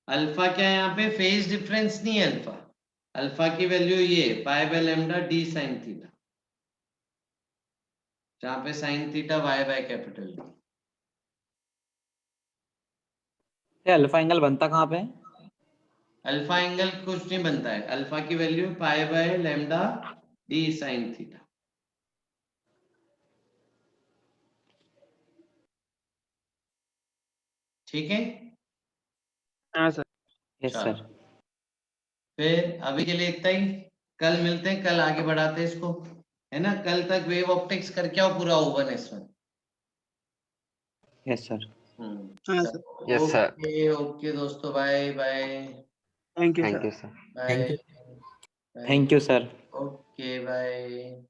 अल्फा क्या है यहाँ पे, फेज डिफरेंस नहीं है अल्फा। अल्फा की वैल्यू ये pi by lambda D sine theta, जहां पे sine theta Y by capital D. ये अल्फा एंगल बनता कहाँ पे है? अल्फा एंगल कुछ नहीं बनता है, अल्फा की value pi by lambda D sine theta. ठीक है, हाँ सर। यस चलो सर। फिर अभी के लिए इतना ही। कल मिलते हैं, कल आगे बढ़ाते हैं इसको, है ना। कल तक वेव ऑप्टिक्स करके आओ पूरा O1S1। Yes sir. हाँ sir. Yes, sir. Okay okay दोस्तों, bye bye thank you Thank sir. you, sir. Bye. Thank you sir. Okay bye.